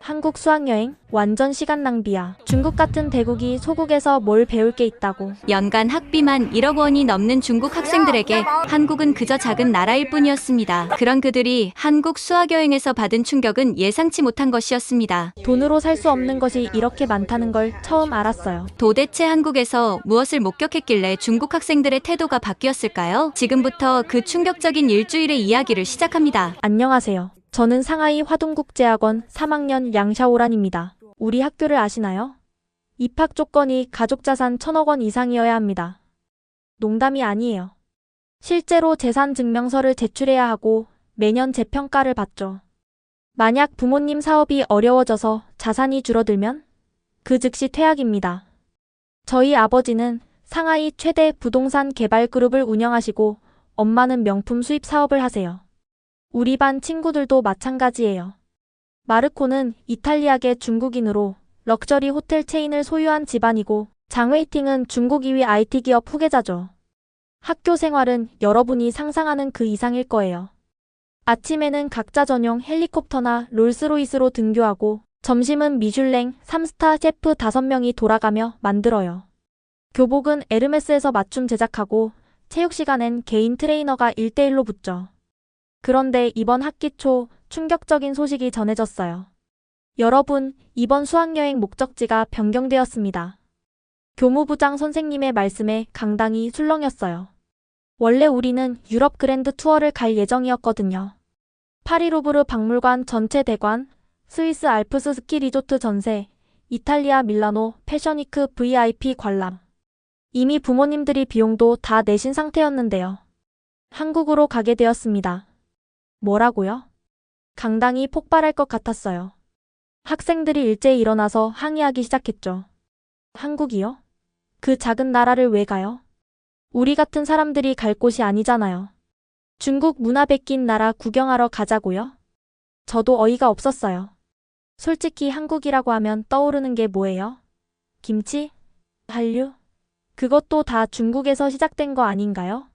한국 수학여행? 완전 시간 낭비야. 중국 같은 대국이 소국에서 뭘 배울 게 있다고. 연간 학비만 1억 원이 넘는 중국 학생들에게 한국은 그저 작은 나라일 뿐이었습니다. 그런 그들이 한국 수학여행에서 받은 충격은 예상치 못한 것이었습니다. 돈으로 살 수 없는 것이 이렇게 많다는 걸 처음 알았어요. 도대체 한국에서 무엇을 목격했길래 중국 학생들의 태도가 바뀌었을까요? 지금부터 그 충격적인 일주일의 이야기를 시작합니다. 안녕하세요. 저는 상하이 화동국제학원 3학년 양샤오란입니다. 우리 학교를 아시나요? 입학 조건이 가족자산 1,000억 원 이상이어야 합니다. 농담이 아니에요. 실제로 재산 증명서를 제출해야 하고 매년 재평가를 받죠. 만약 부모님 사업이 어려워져서 자산이 줄어들면 그 즉시 퇴학입니다. 저희 아버지는 상하이 최대 부동산 개발 그룹을 운영하시고 엄마는 명품 수입 사업을 하세요. 우리 반 친구들도 마찬가지예요. 마르코는 이탈리아계 중국인으로 럭셔리 호텔 체인을 소유한 집안이고 장웨이팅은 중국 2위 IT 기업 후계자죠. 학교 생활은 여러분이 상상하는 그 이상일 거예요. 아침에는 각자 전용 헬리콥터나 롤스로이스로 등교하고 점심은 미슐랭 3스타 셰프 5명이 돌아가며 만들어요. 교복은 에르메스에서 맞춤 제작하고 체육 시간엔 개인 트레이너가 1대1로 붙죠. 그런데 이번 학기 초 충격적인 소식이 전해졌어요. 여러분, 이번 수학여행 목적지가 변경되었습니다. 교무부장 선생님의 말씀에 강당이 술렁였어요. 원래 우리는 유럽 그랜드 투어를 갈 예정이었거든요. 파리 루브르 박물관 전체 대관, 스위스 알프스 스키 리조트 전세, 이탈리아 밀라노 패션위크 VIP 관람. 이미 부모님들이 비용도 다 내신 상태였는데요. 한국으로 가게 되었습니다. 뭐라고요? 강당이 폭발할 것 같았어요. 학생들이 일제히 일어나서 항의하기 시작했죠. 한국이요? 그 작은 나라를 왜 가요? 우리 같은 사람들이 갈 곳이 아니잖아요. 중국 문화 뺏긴 나라 구경하러 가자고요? 저도 어이가 없었어요. 솔직히 한국이라고 하면 떠오르는 게 뭐예요? 김치? 한류? 그것도 다 중국에서 시작된 거 아닌가요?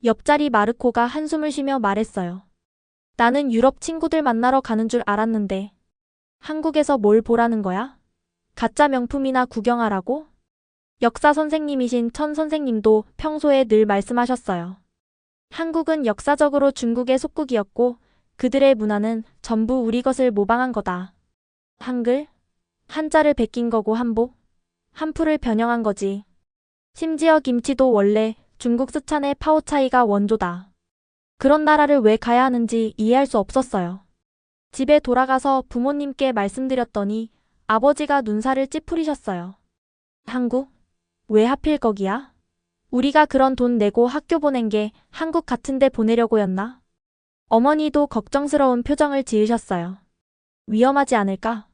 옆자리 마르코가 한숨을 쉬며 말했어요. 나는 유럽 친구들 만나러 가는 줄 알았는데 한국에서 뭘 보라는 거야? 가짜 명품이나 구경하라고? 역사 선생님이신 천 선생님도 평소에 늘 말씀하셨어요. 한국은 역사적으로 중국의 속국이었고 그들의 문화는 전부 우리 것을 모방한 거다. 한글? 한자를 베낀 거고 한복? 한풀을 변형한 거지. 심지어 김치도 원래 중국 스촨의 파오차이가 원조다. 그런 나라를 왜 가야 하는지 이해할 수 없었어요. 집에 돌아가서 부모님께 말씀드렸더니 아버지가 눈살을 찌푸리셨어요. 한국? 왜 하필 거기야? 우리가 그런 돈 내고 학교 보낸 게 한국 같은 데 보내려고였나? 어머니도 걱정스러운 표정을 지으셨어요. 위험하지 않을까?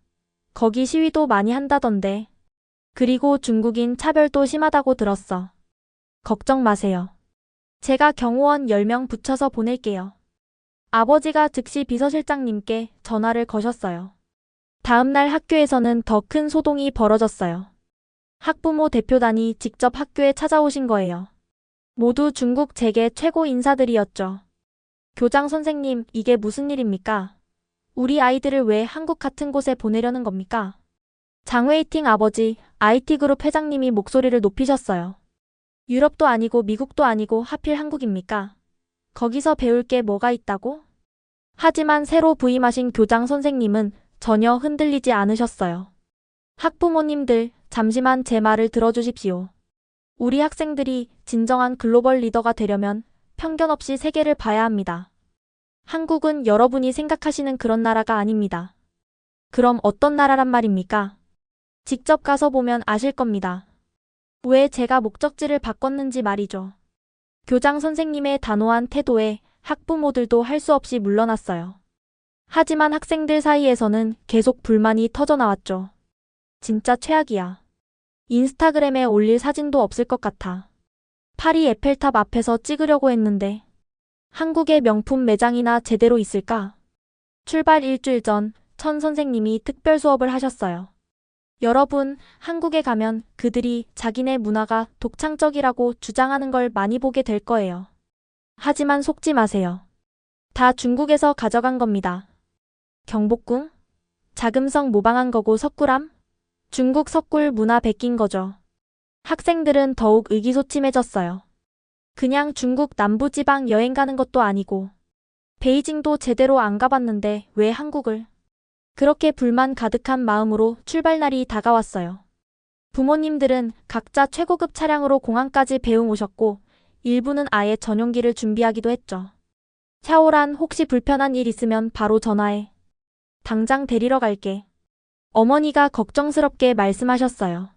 거기 시위도 많이 한다던데. 그리고 중국인 차별도 심하다고 들었어. 걱정 마세요. 제가 경호원 10명 붙여서 보낼게요. 아버지가 즉시 비서실장님께 전화를 거셨어요. 다음날 학교에서는 더 큰 소동이 벌어졌어요. 학부모 대표단이 직접 학교에 찾아오신 거예요. 모두 중국 재계 최고 인사들이었죠. 교장 선생님, 이게 무슨 일입니까? 우리 아이들을 왜 한국 같은 곳에 보내려는 겁니까? 장웨이팅 아버지, IT그룹 회장님이 목소리를 높이셨어요. 유럽도 아니고 미국도 아니고 하필 한국입니까? 거기서 배울 게 뭐가 있다고? 하지만 새로 부임하신 교장 선생님은 전혀 흔들리지 않으셨어요. 학부모님들, 잠시만 제 말을 들어주십시오. 우리 학생들이 진정한 글로벌 리더가 되려면 편견 없이 세계를 봐야 합니다. 한국은 여러분이 생각하시는 그런 나라가 아닙니다. 그럼 어떤 나라란 말입니까? 직접 가서 보면 아실 겁니다. 왜 제가 목적지를 바꿨는지 말이죠. 교장 선생님의 단호한 태도에 학부모들도 할 수 없이 물러났어요. 하지만 학생들 사이에서는 계속 불만이 터져나왔죠. 진짜 최악이야. 인스타그램에 올릴 사진도 없을 것 같아. 파리 에펠탑 앞에서 찍으려고 했는데 한국의 명품 매장이나 제대로 있을까? 출발 일주일 전 천 선생님이 특별 수업을 하셨어요. 여러분, 한국에 가면 그들이 자기네 문화가 독창적이라고 주장하는 걸 많이 보게 될 거예요. 하지만 속지 마세요. 다 중국에서 가져간 겁니다. 경복궁? 자금성 모방한 거고 석굴암? 중국 석굴 문화 베낀 거죠. 학생들은 더욱 의기소침해졌어요. 그냥 중국 남부지방 여행 가는 것도 아니고 베이징도 제대로 안 가봤는데 왜 한국을? 그렇게 불만 가득한 마음으로 출발날이 다가왔어요. 부모님들은 각자 최고급 차량으로 공항까지 배웅 오셨고 일부는 아예 전용기를 준비하기도 했죠. 샤오란 혹시 불편한 일 있으면 바로 전화해. 당장 데리러 갈게. 어머니가 걱정스럽게 말씀하셨어요.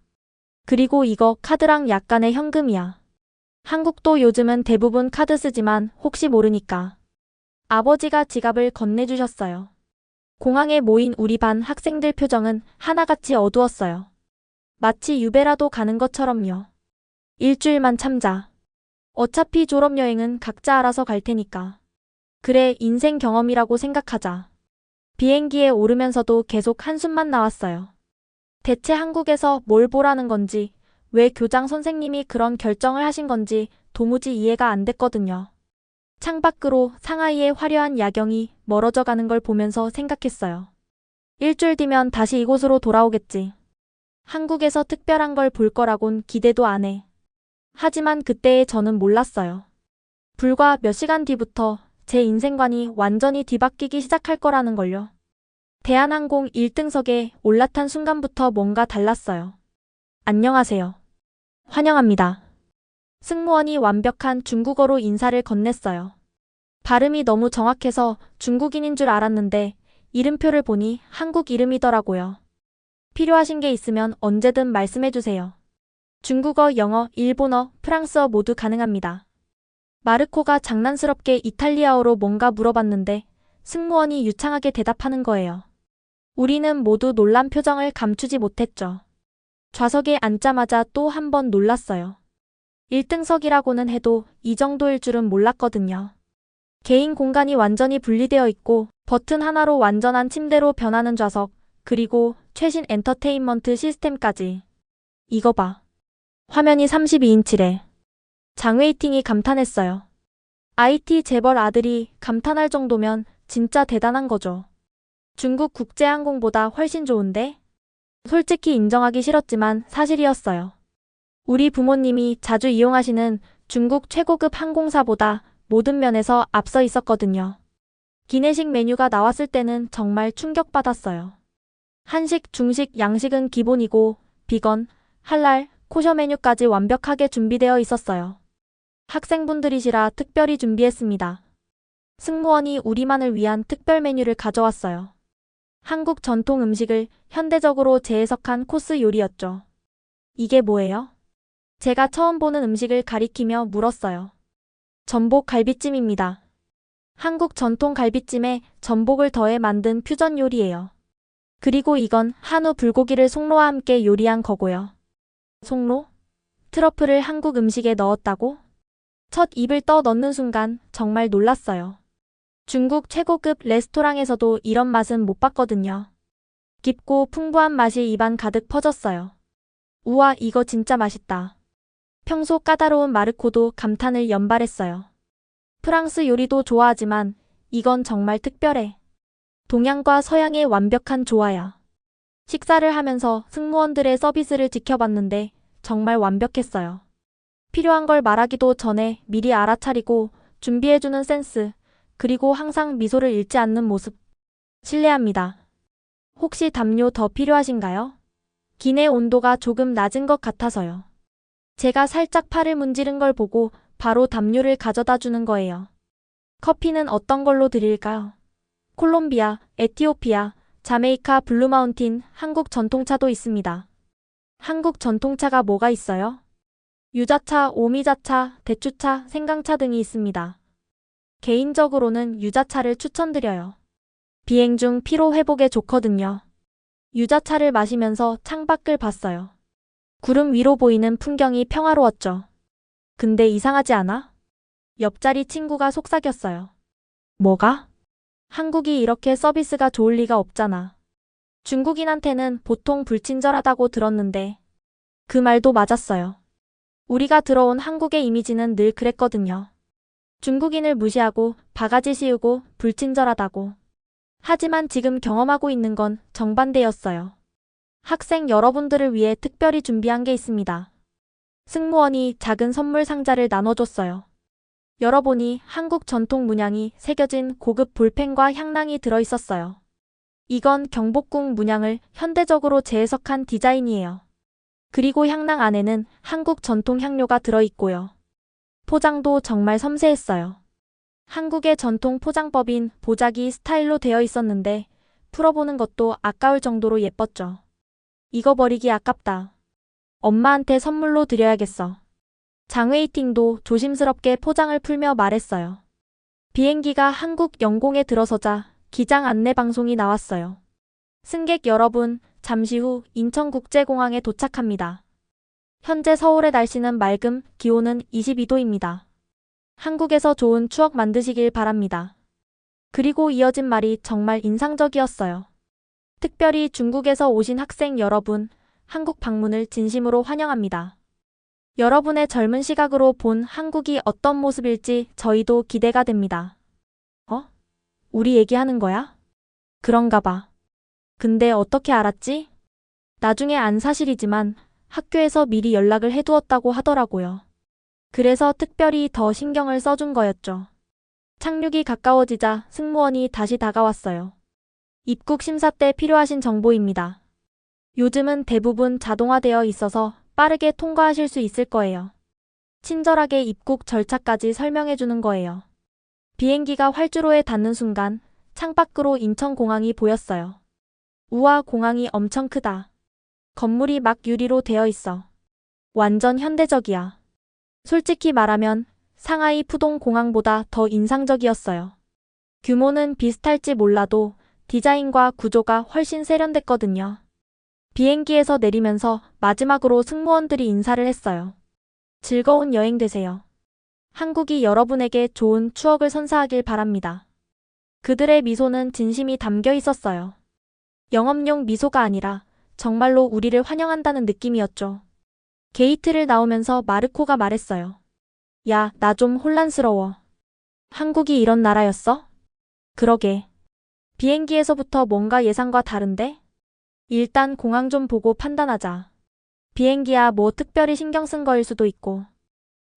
그리고 이거 카드랑 약간의 현금이야. 한국도 요즘은 대부분 카드 쓰지만 혹시 모르니까. 아버지가 지갑을 건네주셨어요. 공항에 모인 우리 반 학생들 표정은 하나같이 어두웠어요. 마치 유배라도 가는 것처럼요. 일주일만 참자. 어차피 졸업여행은 각자 알아서 갈 테니까. 그래, 인생 경험이라고 생각하자. 비행기에 오르면서도 계속 한숨만 나왔어요. 대체 한국에서 뭘 보라는 건지, 왜 교장 선생님이 그런 결정을 하신 건지 도무지 이해가 안 됐거든요. 창밖으로 상하이의 화려한 야경이 멀어져 가는 걸 보면서 생각했어요. 일주일 뒤면 다시 이곳으로 돌아오겠지. 한국에서 특별한 걸 볼 거라곤 기대도 안 해. 하지만 그때의 저는 몰랐어요. 불과 몇 시간 뒤부터 제 인생관이 완전히 뒤바뀌기 시작할 거라는 걸요. 대한항공 1등석에 올라탄 순간부터 뭔가 달랐어요. 안녕하세요. 환영합니다. 승무원이 완벽한 중국어로 인사를 건넸어요. 발음이 너무 정확해서 중국인인 줄 알았는데 이름표를 보니 한국 이름이더라고요. 필요하신 게 있으면 언제든 말씀해주세요. 중국어, 영어, 일본어, 프랑스어 모두 가능합니다. 마르코가 장난스럽게 이탈리아어로 뭔가 물어봤는데 승무원이 유창하게 대답하는 거예요. 우리는 모두 놀란 표정을 감추지 못했죠. 좌석에 앉자마자 또 한 번 놀랐어요. 1등석이라고는 해도 이 정도일 줄은 몰랐거든요. 개인 공간이 완전히 분리되어 있고 버튼 하나로 완전한 침대로 변하는 좌석, 그리고 최신 엔터테인먼트 시스템까지. 이거 봐. 화면이 32인치래. 장웨이팅이 감탄했어요. IT 재벌 아들이 감탄할 정도면 진짜 대단한 거죠. 중국 국제항공보다 훨씬 좋은데? 솔직히 인정하기 싫었지만 사실이었어요. 우리 부모님이 자주 이용하시는 중국 최고급 항공사보다 모든 면에서 앞서 있었거든요. 기내식 메뉴가 나왔을 때는 정말 충격받았어요. 한식, 중식, 양식은 기본이고 비건, 할랄, 코셔 메뉴까지 완벽하게 준비되어 있었어요. 학생분들이시라 특별히 준비했습니다. 승무원이 우리만을 위한 특별 메뉴를 가져왔어요. 한국 전통 음식을 현대적으로 재해석한 코스 요리였죠. 이게 뭐예요? 제가 처음 보는 음식을 가리키며 물었어요. 전복 갈비찜입니다. 한국 전통 갈비찜에 전복을 더해 만든 퓨전 요리예요. 그리고 이건 한우 불고기를 송로와 함께 요리한 거고요. 송로? 트러플을 한국 음식에 넣었다고? 첫 입을 떠 넣는 순간 정말 놀랐어요. 중국 최고급 레스토랑에서도 이런 맛은 못 봤거든요. 깊고 풍부한 맛이 입안 가득 퍼졌어요. 우와, 이거 진짜 맛있다. 평소 까다로운 마르코도 감탄을 연발했어요. 프랑스 요리도 좋아하지만 이건 정말 특별해. 동양과 서양의 완벽한 조화야. 식사를 하면서 승무원들의 서비스를 지켜봤는데 정말 완벽했어요. 필요한 걸 말하기도 전에 미리 알아차리고 준비해주는 센스, 그리고 항상 미소를 잃지 않는 모습. 실례합니다. 혹시 담요 더 필요하신가요? 기내 온도가 조금 낮은 것 같아서요. 제가 살짝 팔을 문지른 걸 보고 바로 담요를 가져다 주는 거예요. 커피는 어떤 걸로 드릴까요? 콜롬비아, 에티오피아, 자메이카 블루마운틴, 한국 전통차도 있습니다. 한국 전통차가 뭐가 있어요? 유자차, 오미자차, 대추차, 생강차 등이 있습니다. 개인적으로는 유자차를 추천드려요. 비행 중 피로 회복에 좋거든요. 유자차를 마시면서 창밖을 봤어요. 구름 위로 보이는 풍경이 평화로웠죠. 근데 이상하지 않아? 옆자리 친구가 속삭였어요. 뭐가? 한국이 이렇게 서비스가 좋을 리가 없잖아. 중국인한테는 보통 불친절하다고 들었는데 그 말도 맞았어요. 우리가 들어온 한국의 이미지는 늘 그랬거든요. 중국인을 무시하고 바가지 씌우고 불친절하다고. 하지만 지금 경험하고 있는 건 정반대였어요. 학생 여러분들을 위해 특별히 준비한 게 있습니다. 승무원이 작은 선물 상자를 나눠줬어요. 열어보니 한국 전통 문양이 새겨진 고급 볼펜과 향랑이 들어있었어요. 이건 경복궁 문양을 현대적으로 재해석한 디자인이에요. 그리고 향랑 안에는 한국 전통 향료가 들어있고요. 포장도 정말 섬세했어요. 한국의 전통 포장법인 보자기 스타일로 되어 있었는데 풀어보는 것도 아까울 정도로 예뻤죠. 이거 버리기 아깝다. 엄마한테 선물로 드려야겠어. 장웨이팅도 조심스럽게 포장을 풀며 말했어요. 비행기가 한국 영공에 들어서자 기장 안내 방송이 나왔어요. 승객 여러분, 잠시 후 인천국제공항에 도착합니다. 현재 서울의 날씨는 맑음, 기온은 22도입니다. 한국에서 좋은 추억 만드시길 바랍니다. 그리고 이어진 말이 정말 인상적이었어요. 특별히 중국에서 오신 학생 여러분, 한국 방문을 진심으로 환영합니다. 여러분의 젊은 시각으로 본 한국이 어떤 모습일지 저희도 기대가 됩니다. 우리 얘기하는 거야? 그런가 봐. 근데 어떻게 알았지? 나중에 안 사실이지만 학교에서 미리 연락을 해두었다고 하더라고요. 그래서 특별히 더 신경을 써준 거였죠. 착륙이 가까워지자 승무원이 다시 다가왔어요. 입국 심사 때 필요하신 정보입니다. 요즘은 대부분 자동화되어 있어서 빠르게 통과하실 수 있을 거예요. 친절하게 입국 절차까지 설명해 주는 거예요. 비행기가 활주로에 닿는 순간 창밖으로 인천공항이 보였어요. 우와, 공항이 엄청 크다. 건물이 막 유리로 되어 있어. 완전 현대적이야. 솔직히 말하면 상하이 푸동 공항보다 더 인상적이었어요. 규모는 비슷할지 몰라도 디자인과 구조가 훨씬 세련됐거든요. 비행기에서 내리면서 마지막으로 승무원들이 인사를 했어요. 즐거운 여행 되세요. 한국이 여러분에게 좋은 추억을 선사하길 바랍니다. 그들의 미소는 진심이 담겨 있었어요. 영업용 미소가 아니라 정말로 우리를 환영한다는 느낌이었죠. 게이트를 나오면서 마르코가 말했어요. 야, 나 좀 혼란스러워. 한국이 이런 나라였어? 그러게. 비행기에서부터 뭔가 예상과 다른데? 일단 공항 좀 보고 판단하자. 비행기야 뭐 특별히 신경 쓴 거일 수도 있고.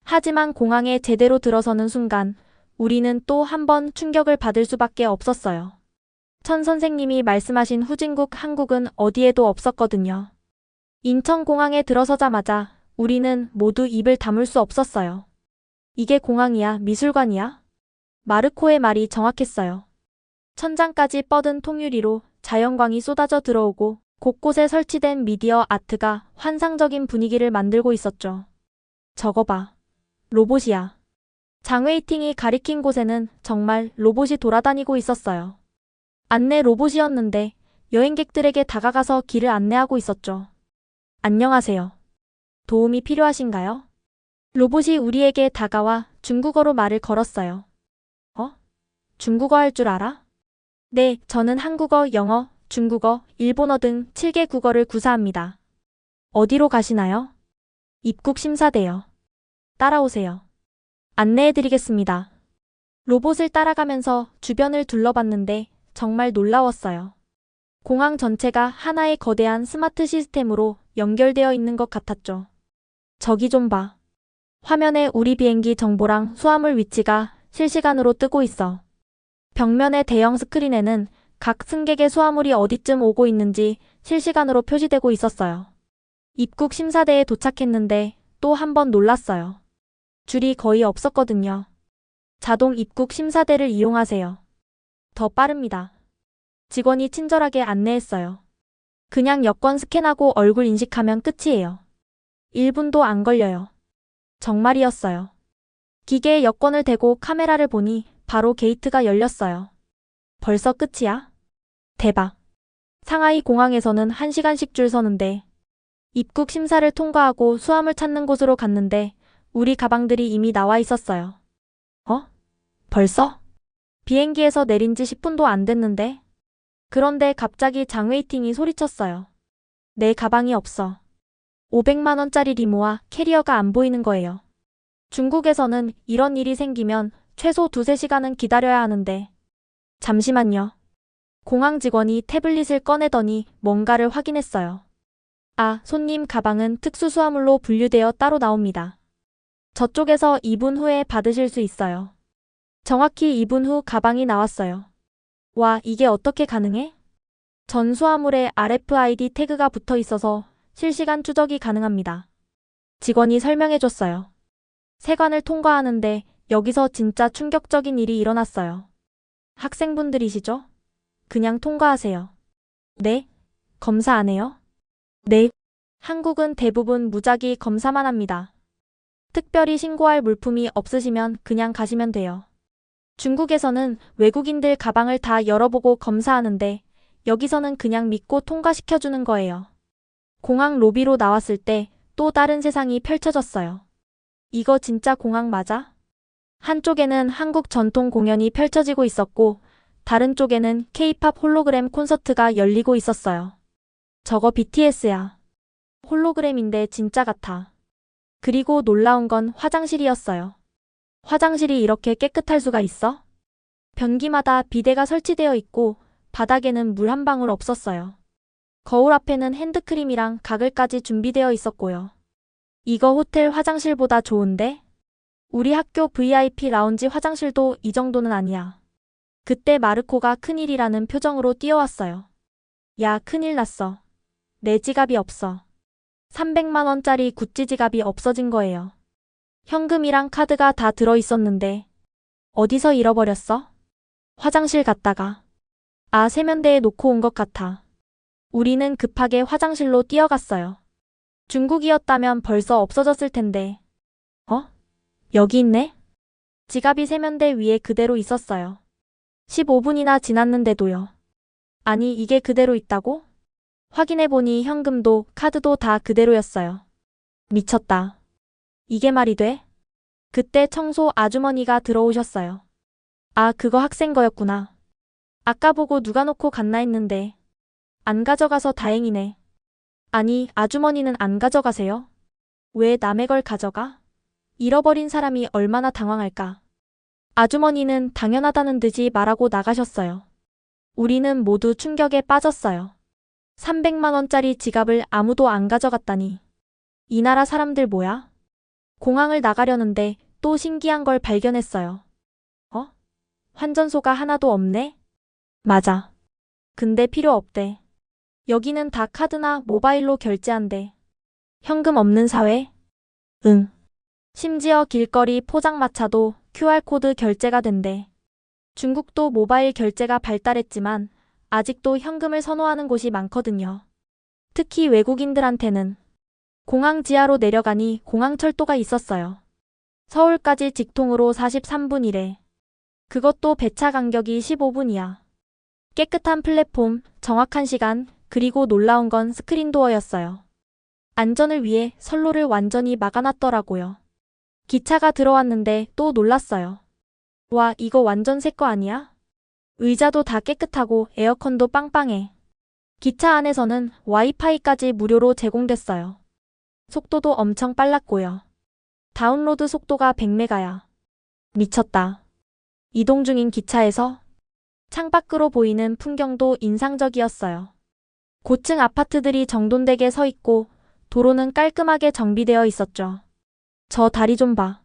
하지만 공항에 제대로 들어서는 순간 우리는 또 한 번 충격을 받을 수밖에 없었어요. 천 선생님이 말씀하신 후진국 한국은 어디에도 없었거든요. 인천공항에 들어서자마자 우리는 모두 입을 다물 수 없었어요. 이게 공항이야, 미술관이야? 마르코의 말이 정확했어요. 천장까지 뻗은 통유리로 자연광이 쏟아져 들어오고 곳곳에 설치된 미디어 아트가 환상적인 분위기를 만들고 있었죠. 저거 봐. 로봇이야. 장웨이팅이 가리킨 곳에는 정말 로봇이 돌아다니고 있었어요. 안내 로봇이었는데 여행객들에게 다가가서 길을 안내하고 있었죠. 안녕하세요. 도움이 필요하신가요? 로봇이 우리에게 다가와 중국어로 말을 걸었어요. 중국어 할 줄 알아? 네, 저는 한국어, 영어, 중국어, 일본어 등 7개 국어를 구사합니다. 어디로 가시나요? 입국 심사대요. 따라오세요. 안내해드리겠습니다. 로봇을 따라가면서 주변을 둘러봤는데 정말 놀라웠어요. 공항 전체가 하나의 거대한 스마트 시스템으로 연결되어 있는 것 같았죠. 저기 좀 봐. 화면에 우리 비행기 정보랑 수화물 위치가 실시간으로 뜨고 있어. 벽면의 대형 스크린에는 각 승객의 수화물이 어디쯤 오고 있는지 실시간으로 표시되고 있었어요. 입국 심사대에 도착했는데 또 한 번 놀랐어요. 줄이 거의 없었거든요. 자동 입국 심사대를 이용하세요. 더 빠릅니다. 직원이 친절하게 안내했어요. 그냥 여권 스캔하고 얼굴 인식하면 끝이에요. 1분도 안 걸려요. 정말이었어요. 기계에 여권을 대고 카메라를 보니 바로 게이트가 열렸어요. 벌써 끝이야? 대박. 상하이 공항에서는 1시간씩 줄 서는데 입국 심사를 통과하고 수화물 찾는 곳으로 갔는데 우리 가방들이 이미 나와 있었어요. 벌써? 비행기에서 내린 지 10분도 안 됐는데? 그런데 갑자기 장웨이팅이 소리쳤어요. 내 가방이 없어. 500만 원짜리 리모와 캐리어가 안 보이는 거예요. 중국에서는 이런 일이 생기면 최소 2~3시간은 기다려야 하는데. 잠시만요. 공항 직원이 태블릿을 꺼내더니 뭔가를 확인했어요. 아, 손님 가방은 특수수화물로 분류되어 따로 나옵니다. 저쪽에서 2분 후에 받으실 수 있어요. 정확히 2분 후 가방이 나왔어요. 와, 이게 어떻게 가능해? 전 수화물에 RFID 태그가 붙어 있어서 실시간 추적이 가능합니다. 직원이 설명해줬어요. 세관을 통과하는데 여기서 진짜 충격적인 일이 일어났어요. 학생분들이시죠? 그냥 통과하세요. 네? 검사 안 해요? 네. 한국은 대부분 무작위 검사만 합니다. 특별히 신고할 물품이 없으시면 그냥 가시면 돼요. 중국에서는 외국인들 가방을 다 열어보고 검사하는데 여기서는 그냥 믿고 통과시켜주는 거예요. 공항 로비로 나왔을 때 또 다른 세상이 펼쳐졌어요. 이거 진짜 공항 맞아? 한쪽에는 한국 전통 공연이 펼쳐지고 있었고 다른 쪽에는 K-팝 홀로그램 콘서트가 열리고 있었어요. 저거 BTS야. 홀로그램인데 진짜 같아. 그리고 놀라운 건 화장실이었어요. 화장실이 이렇게 깨끗할 수가 있어? 변기마다 비데가 설치되어 있고 바닥에는 물 한 방울 없었어요. 거울 앞에는 핸드크림이랑 가글까지 준비되어 있었고요. 이거 호텔 화장실보다 좋은데? 우리 학교 VIP 라운지 화장실도 이 정도는 아니야. 그때 마르코가 큰일이라는 표정으로 뛰어왔어요. 야, 큰일 났어. 내 지갑이 없어. 300만 원짜리 구찌 지갑이 없어진 거예요. 현금이랑 카드가 다 들어있었는데 어디서 잃어버렸어? 화장실 갔다가. 아, 세면대에 놓고 온 것 같아. 우리는 급하게 화장실로 뛰어갔어요. 중국이었다면 벌써 없어졌을 텐데. 어? 여기 있네? 지갑이 세면대 위에 그대로 있었어요. 15분이나 지났는데도요. 아니, 이게 그대로 있다고? 확인해보니 현금도 카드도 다 그대로였어요. 미쳤다. 이게 말이 돼? 그때 청소 아주머니가 들어오셨어요. 아, 그거 학생 거였구나. 아까 보고 누가 놓고 갔나 했는데. 안 가져가서 다행이네. 아니, 아주머니는 안 가져가세요? 왜 남의 걸 가져가? 잃어버린 사람이 얼마나 당황할까? 아주머니는 당연하다는 듯이 말하고 나가셨어요. 우리는 모두 충격에 빠졌어요. 300만 원짜리 지갑을 아무도 안 가져갔다니. 이 나라 사람들 뭐야? 공항을 나가려는데 또 신기한 걸 발견했어요. 어? 환전소가 하나도 없네? 맞아. 근데 필요 없대. 여기는 다 카드나 모바일로 결제한대. 현금 없는 사회? 응. 심지어 길거리 포장마차도 QR코드 결제가 된대. 중국도 모바일 결제가 발달했지만 아직도 현금을 선호하는 곳이 많거든요. 특히 외국인들한테는. 공항 지하로 내려가니 공항철도가 있었어요. 서울까지 직통으로 43분이래. 그것도 배차 간격이 15분이야. 깨끗한 플랫폼, 정확한 시간, 그리고 놀라운 건 스크린도어였어요. 안전을 위해 선로를 완전히 막아놨더라고요. 기차가 들어왔는데 또 놀랐어요. 와, 이거 완전 새 거 아니야? 의자도 다 깨끗하고 에어컨도 빵빵해. 기차 안에서는 와이파이까지 무료로 제공됐어요. 속도도 엄청 빨랐고요. 다운로드 속도가 100메가야. 미쳤다. 이동 중인 기차에서 창밖으로 보이는 풍경도 인상적이었어요. 고층 아파트들이 정돈되게 서 있고 도로는 깔끔하게 정비되어 있었죠. 저 다리 좀 봐.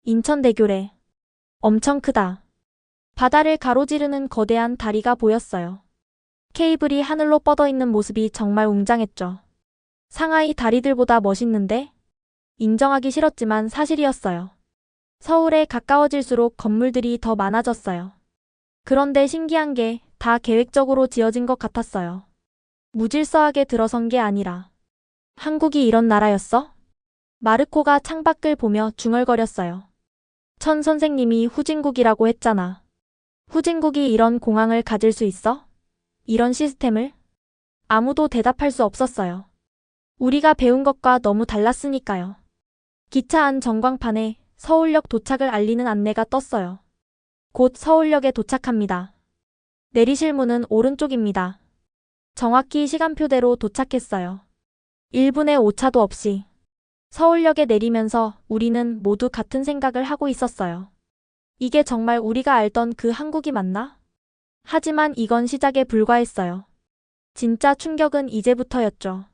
인천대교래. 엄청 크다. 바다를 가로지르는 거대한 다리가 보였어요. 케이블이 하늘로 뻗어 있는 모습이 정말 웅장했죠. 상하이 다리들보다 멋있는데? 인정하기 싫었지만 사실이었어요. 서울에 가까워질수록 건물들이 더 많아졌어요. 그런데 신기한 게 다 계획적으로 지어진 것 같았어요. 무질서하게 들어선 게 아니라. 한국이 이런 나라였어? 마르코가 창밖을 보며 중얼거렸어요. 천 선생님이 후진국이라고 했잖아. 후진국이 이런 공항을 가질 수 있어? 이런 시스템을? 아무도 대답할 수 없었어요. 우리가 배운 것과 너무 달랐으니까요. 기차 안 전광판에 서울역 도착을 알리는 안내가 떴어요. 곧 서울역에 도착합니다. 내리실 문은 오른쪽입니다. 정확히 시간표대로 도착했어요. 1분의 오차도 없이. 서울역에 내리면서 우리는 모두 같은 생각을 하고 있었어요. 이게 정말 우리가 알던 그 한국이 맞나? 하지만 이건 시작에 불과했어요. 진짜 충격은 이제부터였죠.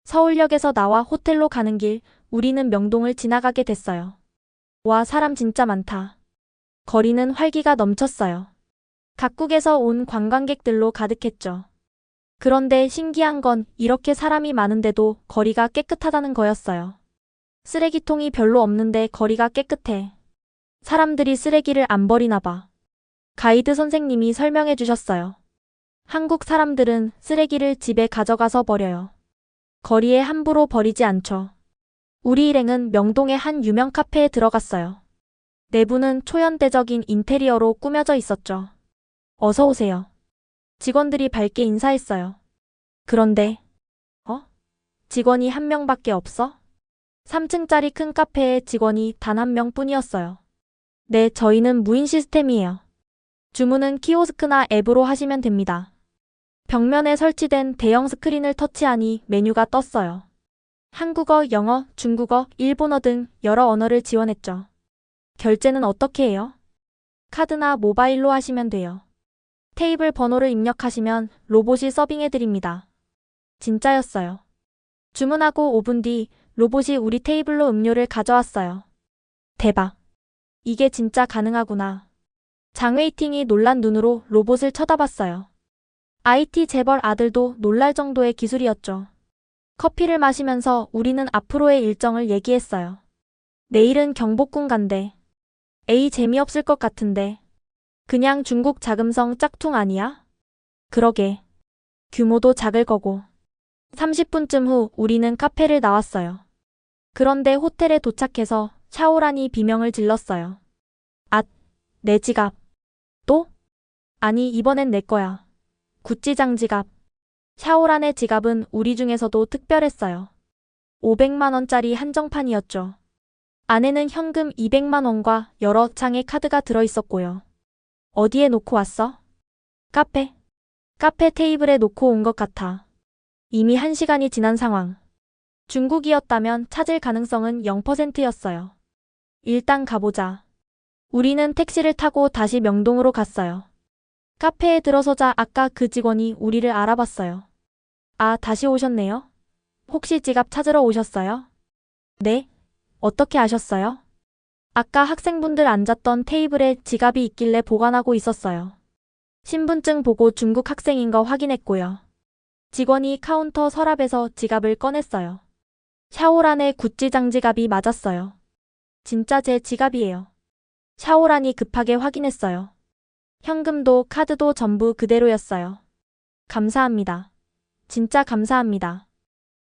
서울역에서 나와 호텔로 가는 길, 우리는 명동을 지나가게 됐어요. 와, 사람 진짜 많다. 거리는 활기가 넘쳤어요. 각국에서 온 관광객들로 가득했죠. 그런데 신기한 건 이렇게 사람이 많은데도 거리가 깨끗하다는 거였어요. 쓰레기통이 별로 없는데 거리가 깨끗해. 사람들이 쓰레기를 안 버리나 봐. 가이드 선생님이 설명해 주셨어요. 한국 사람들은 쓰레기를 집에 가져가서 버려요. 거리에 함부로 버리지 않죠. 우리 일행은 명동의 한 유명 카페에 들어갔어요. 내부는 초현대적인 인테리어로 꾸며져 있었죠. 어서 오세요. 직원들이 밝게 인사했어요. 그런데, 직원이 한 명밖에 없어? 3층짜리 큰 카페에 직원이 단 한 명뿐이었어요. 네, 저희는 무인 시스템이에요. 주문은 키오스크나 앱으로 하시면 됩니다. 벽면에 설치된 대형 스크린을 터치하니 메뉴가 떴어요. 한국어, 영어, 중국어, 일본어 등 여러 언어를 지원했죠. 결제는 어떻게 해요? 카드나 모바일로 하시면 돼요. 테이블 번호를 입력하시면 로봇이 서빙해드립니다. 진짜였어요. 주문하고 5분 뒤 로봇이 우리 테이블로 음료를 가져왔어요. 대박. 이게 진짜 가능하구나. 장웨이팅이 놀란 눈으로 로봇을 쳐다봤어요. IT 재벌 아들도 놀랄 정도의 기술이었죠. 커피를 마시면서 우리는 앞으로의 일정을 얘기했어요. 내일은 경복궁 간대. 에이, 재미없을 것 같은데. 그냥 중국 자금성 짝퉁 아니야? 그러게. 규모도 작을 거고. 30분쯤 후 우리는 카페를 나왔어요. 그런데 호텔에 도착해서 샤오란이 비명을 질렀어요. 앗, 내 지갑. 또? 아니, 이번엔 내 거야. 구찌 장지갑. 샤오란의 지갑은 우리 중에서도 특별했어요. 500만 원짜리 한정판이었죠. 안에는 현금 200만 원과 여러 장의 카드가 들어있었고요. 어디에 놓고 왔어? 카페. 카페 테이블에 놓고 온 것 같아. 이미 1시간이 지난 상황. 중국이었다면 찾을 가능성은 0%였어요. 일단 가보자. 우리는 택시를 타고 다시 명동으로 갔어요. 카페에 들어서자 아까 그 직원이 우리를 알아봤어요. 아, 다시 오셨네요? 혹시 지갑 찾으러 오셨어요? 네? 어떻게 아셨어요? 아까 학생분들 앉았던 테이블에 지갑이 있길래 보관하고 있었어요. 신분증 보고 중국 학생인 거 확인했고요. 직원이 카운터 서랍에서 지갑을 꺼냈어요. 샤오란의 구찌 장지갑이 맞았어요. 진짜 제 지갑이에요. 샤오란이 급하게 확인했어요. 현금도 카드도 전부 그대로였어요. 감사합니다. 진짜 감사합니다.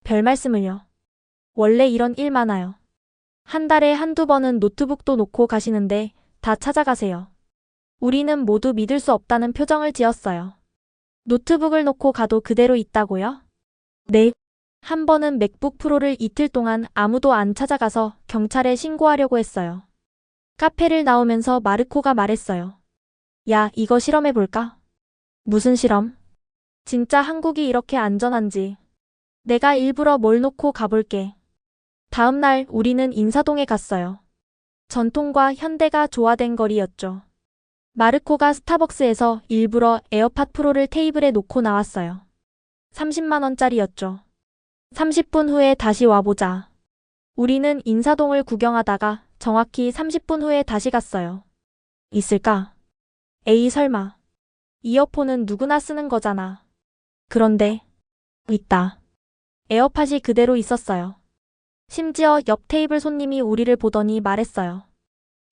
별 말씀을요. 원래 이런 일 많아요. 한 달에 한두 번은 노트북도 놓고 가시는데 다 찾아가세요. 우리는 모두 믿을 수 없다는 표정을 지었어요. 노트북을 놓고 가도 그대로 있다고요? 네. 한 번은 맥북 프로를 이틀 동안 아무도 안 찾아가서 경찰에 신고하려고 했어요. 카페를 나오면서 마르코가 말했어요. 야, 이거 실험해볼까? 무슨 실험? 진짜 한국이 이렇게 안전한지. 내가 일부러 뭘 놓고 가볼게. 다음 날 우리는 인사동에 갔어요. 전통과 현대가 조화된 거리였죠. 마르코가 스타벅스에서 일부러 에어팟 프로를 테이블에 놓고 나왔어요. 30만 원짜리였죠. 30분 후에 다시 와보자. 우리는 인사동을 구경하다가 정확히 30분 후에 다시 갔어요. 있을까? 에이, 설마. 이어폰은 누구나 쓰는 거잖아. 그런데 있다. 에어팟이 그대로 있었어요. 심지어 옆 테이블 손님이 우리를 보더니 말했어요.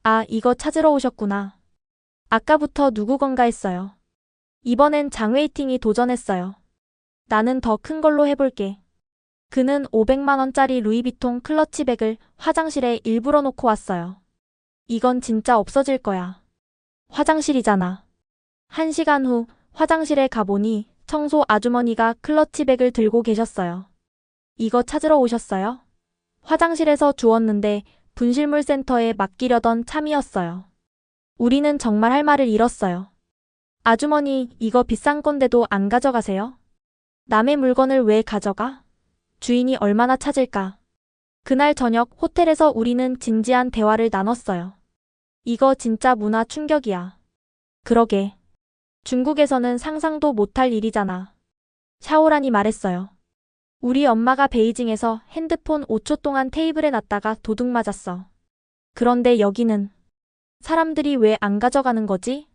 아, 이거 찾으러 오셨구나. 아까부터 누구 건가 했어요. 이번엔 장웨이팅이 도전했어요. 나는 더 큰 걸로 해볼게. 그는 500만 원짜리 루이비통 클러치백을 화장실에 일부러 놓고 왔어요. 이건 진짜 없어질 거야. 화장실이잖아. 1시간 후 화장실에 가보니 청소 아주머니가 클러치백을 들고 계셨어요. 이거 찾으러 오셨어요? 화장실에서 주웠는데 분실물 센터에 맡기려던 참이었어요. 우리는 정말 할 말을 잃었어요. 아주머니, 이거 비싼 건데도 안 가져가세요? 남의 물건을 왜 가져가? 주인이 얼마나 찾을까? 그날 저녁 호텔에서 우리는 진지한 대화를 나눴어요. 이거 진짜 문화 충격이야. 그러게. 중국에서는 상상도 못할 일이잖아. 샤오란이 말했어요. 우리 엄마가 베이징에서 핸드폰 5초 동안 테이블에 놨다가 도둑 맞았어. 그런데 여기는 사람들이 왜 안 가져가는 거지?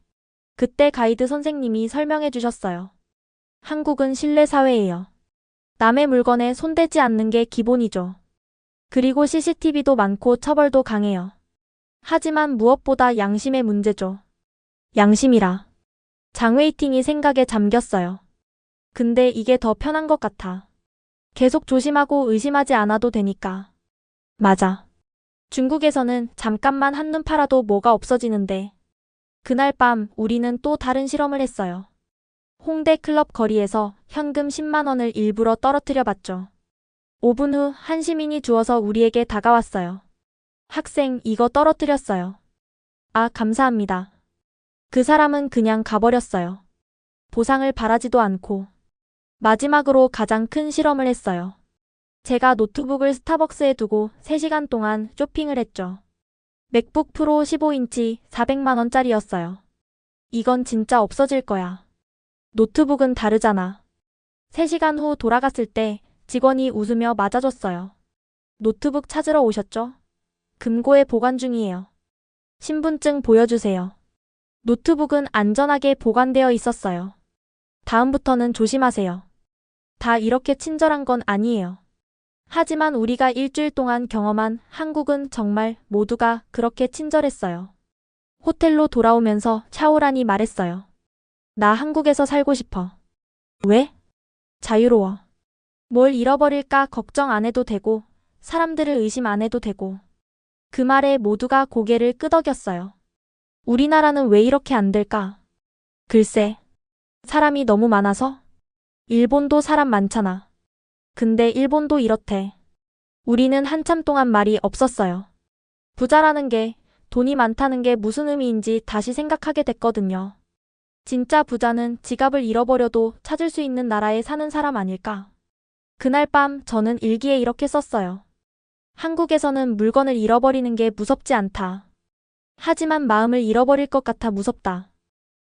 그때 가이드 선생님이 설명해 주셨어요. 한국은 신뢰 사회예요. 남의 물건에 손대지 않는 게 기본이죠. 그리고 CCTV도 많고 처벌도 강해요. 하지만 무엇보다 양심의 문제죠. 양심이라. 장웨이팅이 생각에 잠겼어요. 근데 이게 더 편한 것 같아. 계속 조심하고 의심하지 않아도 되니까. 맞아. 중국에서는 잠깐만 한눈 팔아도 뭐가 없어지는데. 그날 밤 우리는 또 다른 실험을 했어요. 홍대 클럽 거리에서 현금 10만 원을 일부러 떨어뜨려 봤죠. 5분 후 한 시민이 주워서 우리에게 다가왔어요. 학생, 이거 떨어뜨렸어요. 아, 감사합니다. 그 사람은 그냥 가버렸어요. 보상을 바라지도 않고. 마지막으로 가장 큰 실험을 했어요. 제가 노트북을 스타벅스에 두고 3시간 동안 쇼핑을 했죠. 맥북 프로 15인치 400만 원짜리였어요. 이건 진짜 없어질 거야. 노트북은 다르잖아. 3시간 후 돌아갔을 때 직원이 웃으며 맞아줬어요. 노트북 찾으러 오셨죠? 금고에 보관 중이에요. 신분증 보여주세요. 노트북은 안전하게 보관되어 있었어요. 다음부터는 조심하세요. 다 이렇게 친절한 건 아니에요. 하지만 우리가 일주일 동안 경험한 한국은 정말 모두가 그렇게 친절했어요. 호텔로 돌아오면서 샤오란이 말했어요. 나 한국에서 살고 싶어. 왜? 자유로워. 뭘 잃어버릴까 걱정 안 해도 되고, 사람들을 의심 안 해도 되고. 그 말에 모두가 고개를 끄덕였어요. 우리나라는 왜 이렇게 안 될까? 글쎄, 사람이 너무 많아서? 일본도 사람 많잖아. 근데 일본도 이렇대. 우리는 한참 동안 말이 없었어요. 부자라는 게, 돈이 많다는 게 무슨 의미인지 다시 생각하게 됐거든요. 진짜 부자는 지갑을 잃어버려도 찾을 수 있는 나라에 사는 사람 아닐까? 그날 밤 저는 일기에 이렇게 썼어요. 한국에서는 물건을 잃어버리는 게 무섭지 않다. 하지만 마음을 잃어버릴 것 같아 무섭다.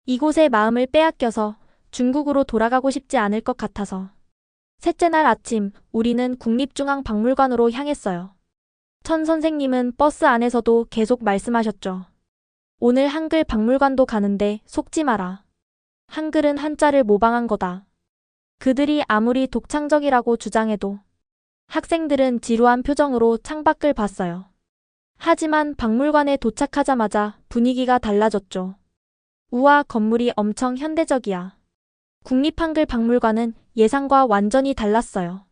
이곳에 마음을 빼앗겨서 중국으로 돌아가고 싶지 않을 것 같아서. 셋째 날 아침, 우리는 국립중앙박물관으로 향했어요. 천 선생님은 버스 안에서도 계속 말씀하셨죠. 오늘 한글 박물관도 가는데 속지 마라. 한글은 한자를 모방한 거다. 그들이 아무리 독창적이라고 주장해도 학생들은 지루한 표정으로 창밖을 봤어요. 하지만 박물관에 도착하자마자 분위기가 달라졌죠. 우와, 건물이 엄청 현대적이야. 국립한글박물관은 예상과 완전히 달랐어요.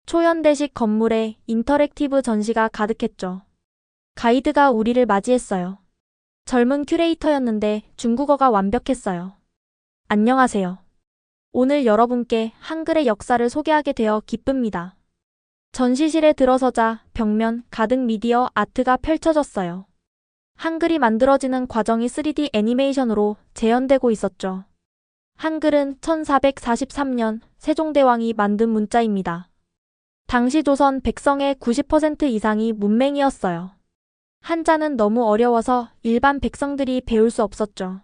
초현대식 건물에 인터랙티브 전시가 가득했죠. 가이드가 우리를 맞이했어요. 젊은 큐레이터였는데 중국어가 완벽했어요. 안녕하세요. 오늘 여러분께 한글의 역사를 소개하게 되어 기쁩니다. 전시실에 들어서자 벽면 가득 미디어 아트가 펼쳐졌어요. 한글이 만들어지는 과정이 3D 애니메이션으로 재현되고 있었죠. 한글은 1443년 세종대왕이 만든 문자입니다. 당시 조선 백성의 90% 이상이 문맹이었어요. 한자는 너무 어려워서 일반 백성들이 배울 수 없었죠.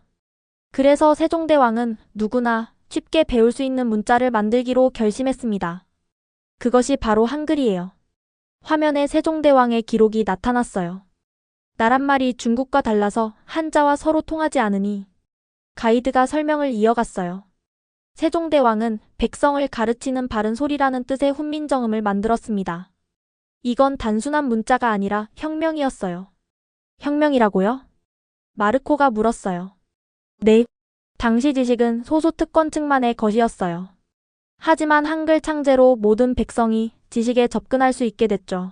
그래서 세종대왕은 누구나 쉽게 배울 수 있는 문자를 만들기로 결심했습니다. 그것이 바로 한글이에요. 화면에 세종대왕의 기록이 나타났어요. 나란말이 중국과 달라서 한자와 서로 통하지 않으니 가이드가 설명을 이어갔어요. 세종대왕은 백성을 가르치는 바른 소리라는 뜻의 훈민정음을 만들었습니다. 이건 단순한 문자가 아니라 혁명이었어요. 혁명이라고요? 마르코가 물었어요. 네. 당시 지식은 소수특권층만의 것이었어요. 하지만 한글 창제로 모든 백성이 지식에 접근할 수 있게 됐죠.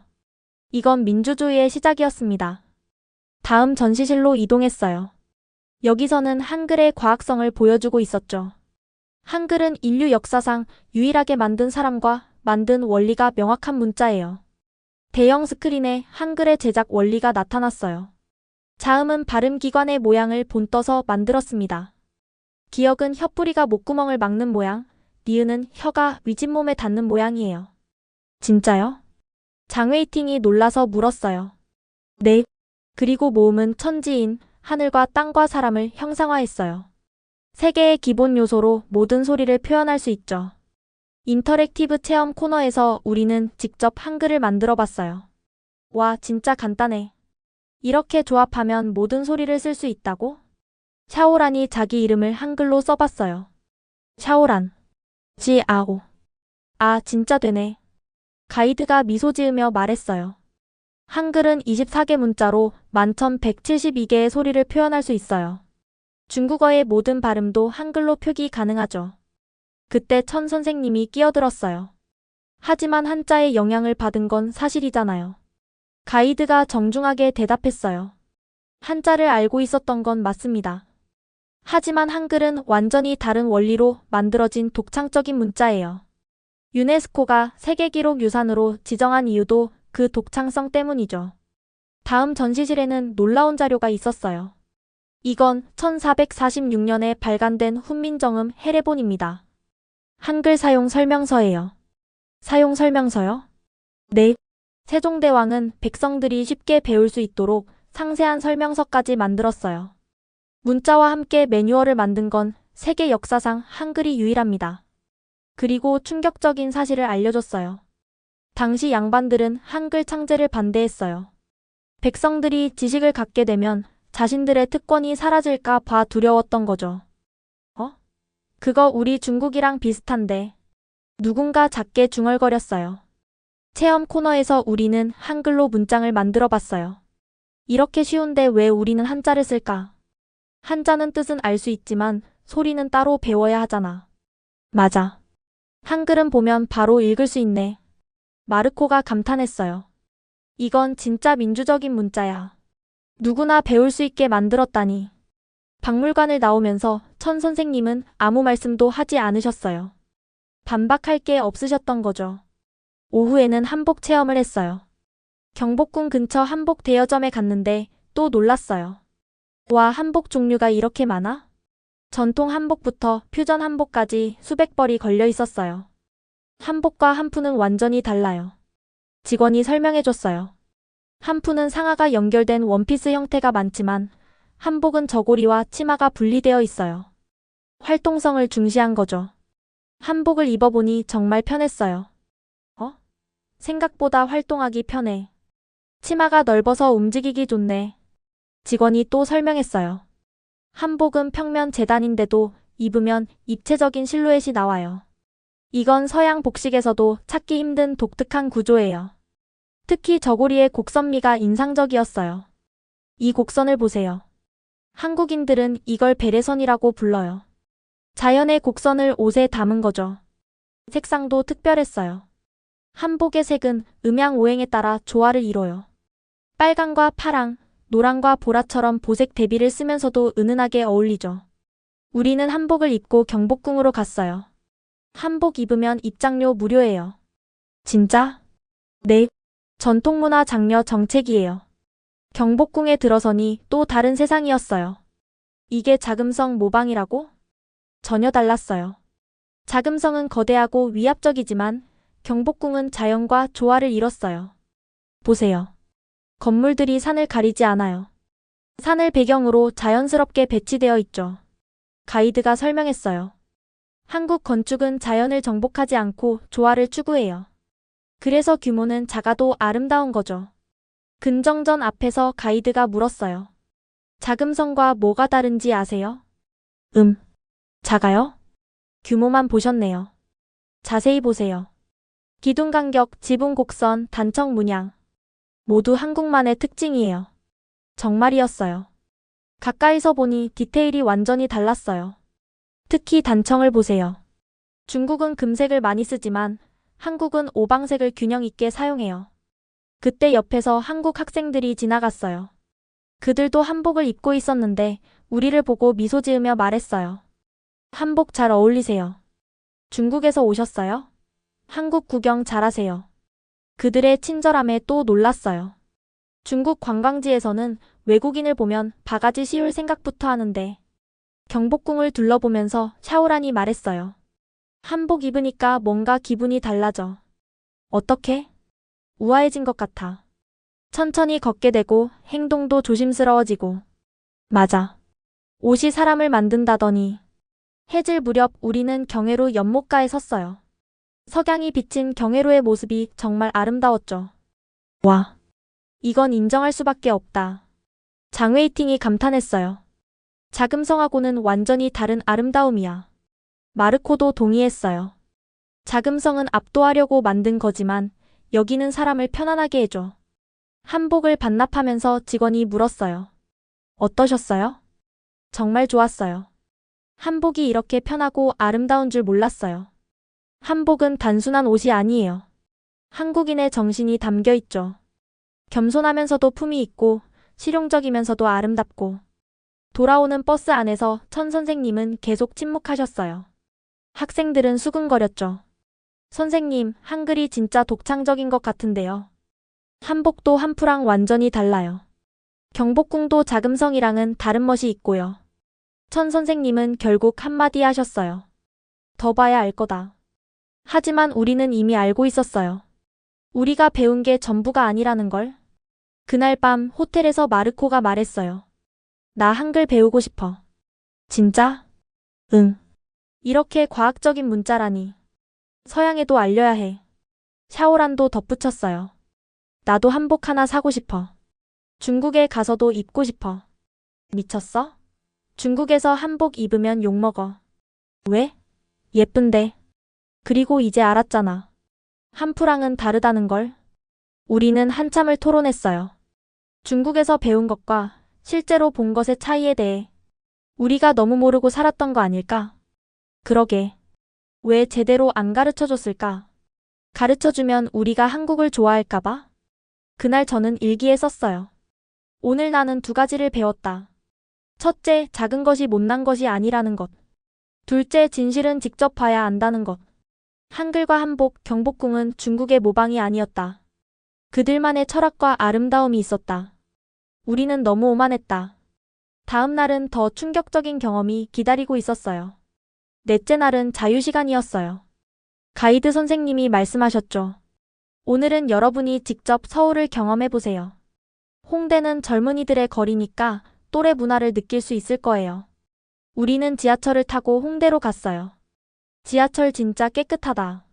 이건 민주주의의 시작이었습니다. 다음 전시실로 이동했어요. 여기서는 한글의 과학성을 보여주고 있었죠. 한글은 인류 역사상 유일하게 만든 사람과 만든 원리가 명확한 문자예요. 대형 스크린에 한글의 제작 원리가 나타났어요. 자음은 발음기관의 모양을 본떠서 만들었습니다. 기역은 혀뿌리가 목구멍을 막는 모양, 니은은 혀가 윗잇몸에 닿는 모양이에요. 진짜요? 장웨이팅이 놀라서 물었어요. 네. 그리고 모음은 천지인 하늘과 땅과 사람을 형상화했어요. 세계의 기본 요소로 모든 소리를 표현할 수 있죠. 인터랙티브 체험 코너에서 우리는 직접 한글을 만들어 봤어요. 와, 진짜 간단해. 이렇게 조합하면 모든 소리를 쓸 수 있다고? 샤오란이 자기 이름을 한글로 써봤어요. 샤오란. 지아오. 아, 진짜 되네. 가이드가 미소 지으며 말했어요. 한글은 24개 문자로 11,172개의 소리를 표현할 수 있어요. 중국어의 모든 발음도 한글로 표기 가능하죠. 그때 천 선생님이 끼어들었어요. 하지만 한자의 영향을 받은 건 사실이잖아요. 가이드가 정중하게 대답했어요. 한자를 알고 있었던 건 맞습니다. 하지만 한글은 완전히 다른 원리로 만들어진 독창적인 문자예요. 유네스코가 세계기록 유산으로 지정한 이유도 그 독창성 때문이죠. 다음 전시실에는 놀라운 자료가 있었어요. 이건 1446년에 발간된 훈민정음 해례본입니다. 한글 사용 설명서예요. 사용 설명서요? 네. 세종대왕은 백성들이 쉽게 배울 수 있도록 상세한 설명서까지 만들었어요. 문자와 함께 매뉴얼을 만든 건 세계 역사상 한글이 유일합니다. 그리고 충격적인 사실을 알려줬어요. 당시 양반들은 한글 창제를 반대했어요. 백성들이 지식을 갖게 되면 자신들의 특권이 사라질까 봐 두려웠던 거죠. 그거 우리 중국이랑 비슷한데. 누군가 작게 중얼거렸어요. 체험 코너에서 우리는 한글로 문장을 만들어 봤어요. 이렇게 쉬운데 왜 우리는 한자를 쓸까? 한자는 뜻은 알 수 있지만 소리는 따로 배워야 하잖아. 맞아. 한글은 보면 바로 읽을 수 있네. 마르코가 감탄했어요. 이건 진짜 민주적인 문자야. 누구나 배울 수 있게 만들었다니. 박물관을 나오면서 천 선생님은 아무 말씀도 하지 않으셨어요. 반박할 게 없으셨던 거죠. 오후에는 한복 체험을 했어요. 경복궁 근처 한복 대여점에 갔는데 또 놀랐어요. 와, 한복 종류가 이렇게 많아? 전통 한복부터 퓨전 한복까지 수백 벌이 걸려 있었어요. 한복과 한푸는 완전히 달라요. 직원이 설명해줬어요. 한푸는 상하가 연결된 원피스 형태가 많지만 한복은 저고리와 치마가 분리되어 있어요. 활동성을 중시한 거죠. 한복을 입어보니 정말 편했어요. 생각보다 활동하기 편해. 치마가 넓어서 움직이기 좋네. 직원이 또 설명했어요. 한복은 평면 재단인데도 입으면 입체적인 실루엣이 나와요. 이건 서양 복식에서도 찾기 힘든 독특한 구조예요. 특히 저고리의 곡선미가 인상적이었어요. 이 곡선을 보세요. 한국인들은 이걸 베레선이라고 불러요. 자연의 곡선을 옷에 담은 거죠. 색상도 특별했어요. 한복의 색은 음양오행에 따라 조화를 이뤄요. 빨강과 파랑, 노랑과 보라처럼 보색 대비를 쓰면서도 은은하게 어울리죠. 우리는 한복을 입고 경복궁으로 갔어요. 한복 입으면 입장료 무료예요. 진짜? 네. 전통문화 장려 정책이에요. 경복궁에 들어서니 또 다른 세상이었어요. 이게 자금성 모방이라고? 전혀 달랐어요. 자금성은 거대하고 위압적이지만 경복궁은 자연과 조화를 이뤘어요. 보세요. 건물들이 산을 가리지 않아요. 산을 배경으로 자연스럽게 배치되어 있죠. 가이드가 설명했어요. 한국 건축은 자연을 정복하지 않고 조화를 추구해요. 그래서 규모는 작아도 아름다운 거죠. 근정전 앞에서 가이드가 물었어요. 자금성과 뭐가 다른지 아세요? 작아요? 규모만 보셨네요. 자세히 보세요. 기둥 간격, 지붕 곡선, 단청 문양. 모두 한국만의 특징이에요. 정말이었어요. 가까이서 보니 디테일이 완전히 달랐어요. 특히 단청을 보세요. 중국은 금색을 많이 쓰지만 한국은 오방색을 균형 있게 사용해요. 그때 옆에서 한국 학생들이 지나갔어요. 그들도 한복을 입고 있었는데 우리를 보고 미소 지으며 말했어요. 한복 잘 어울리세요. 중국에서 오셨어요? 한국 구경 잘하세요. 그들의 친절함에 또 놀랐어요. 중국 관광지에서는 외국인을 보면 바가지 씌울 생각부터 하는데 경복궁을 둘러보면서 샤오란이 말했어요. 한복 입으니까 뭔가 기분이 달라져. 어떻게? 우아해진 것 같아. 천천히 걷게 되고 행동도 조심스러워지고. 맞아. 옷이 사람을 만든다더니 해질 무렵 우리는 경회로 연못가에 섰어요. 석양이 비친 경회로의 모습이 정말 아름다웠죠. 와, 이건 인정할 수밖에 없다. 장웨이팅이 감탄했어요. 자금성하고는 완전히 다른 아름다움이야. 마르코도 동의했어요. 자금성은 압도하려고 만든 거지만 여기는 사람을 편안하게 해줘. 한복을 반납하면서 직원이 물었어요. 어떠셨어요? 정말 좋았어요. 한복이 이렇게 편하고 아름다운 줄 몰랐어요. 한복은 단순한 옷이 아니에요. 한국인의 정신이 담겨 있죠. 겸손하면서도 품이 있고 실용적이면서도 아름답고. 돌아오는 버스 안에서 천 선생님은 계속 침묵하셨어요. 학생들은 수근거렸죠. 선생님, 한글이 진짜 독창적인 것 같은데요. 한복도 한푸랑 완전히 달라요. 경복궁도 자금성이랑은 다른 멋이 있고요. 천 선생님은 결국 한마디 하셨어요. 더 봐야 알 거다. 하지만 우리는 이미 알고 있었어요. 우리가 배운 게 전부가 아니라는 걸. 그날 밤 호텔에서 마르코가 말했어요. 나 한글 배우고 싶어. 진짜? 응. 이렇게 과학적인 문자라니. 서양에도 알려야 해. 샤오란도 덧붙였어요. 나도 한복 하나 사고 싶어. 중국에 가서도 입고 싶어. 미쳤어? 중국에서 한복 입으면 욕먹어. 왜? 예쁜데. 그리고 이제 알았잖아. 한프랑은 다르다는 걸. 우리는 한참을 토론했어요. 중국에서 배운 것과 실제로 본 것의 차이에 대해. 우리가 너무 모르고 살았던 거 아닐까? 그러게. 왜 제대로 안 가르쳐줬을까? 가르쳐주면 우리가 한국을 좋아할까봐? 그날 저는 일기에 썼어요. 오늘 나는 두 가지를 배웠다. 첫째, 작은 것이 못난 것이 아니라는 것. 둘째, 진실은 직접 봐야 안다는 것. 한글과 한복, 경복궁은 중국의 모방이 아니었다. 그들만의 철학과 아름다움이 있었다. 우리는 너무 오만했다. 다음 날은 더 충격적인 경험이 기다리고 있었어요. 넷째 날은 자유시간이었어요. 가이드 선생님이 말씀하셨죠. 오늘은 여러분이 직접 서울을 경험해보세요. 홍대는 젊은이들의 거리니까 또래 문화를 느낄 수 있을 거예요. 우리는 지하철을 타고 홍대로 갔어요. 지하철 진짜 깨끗하다.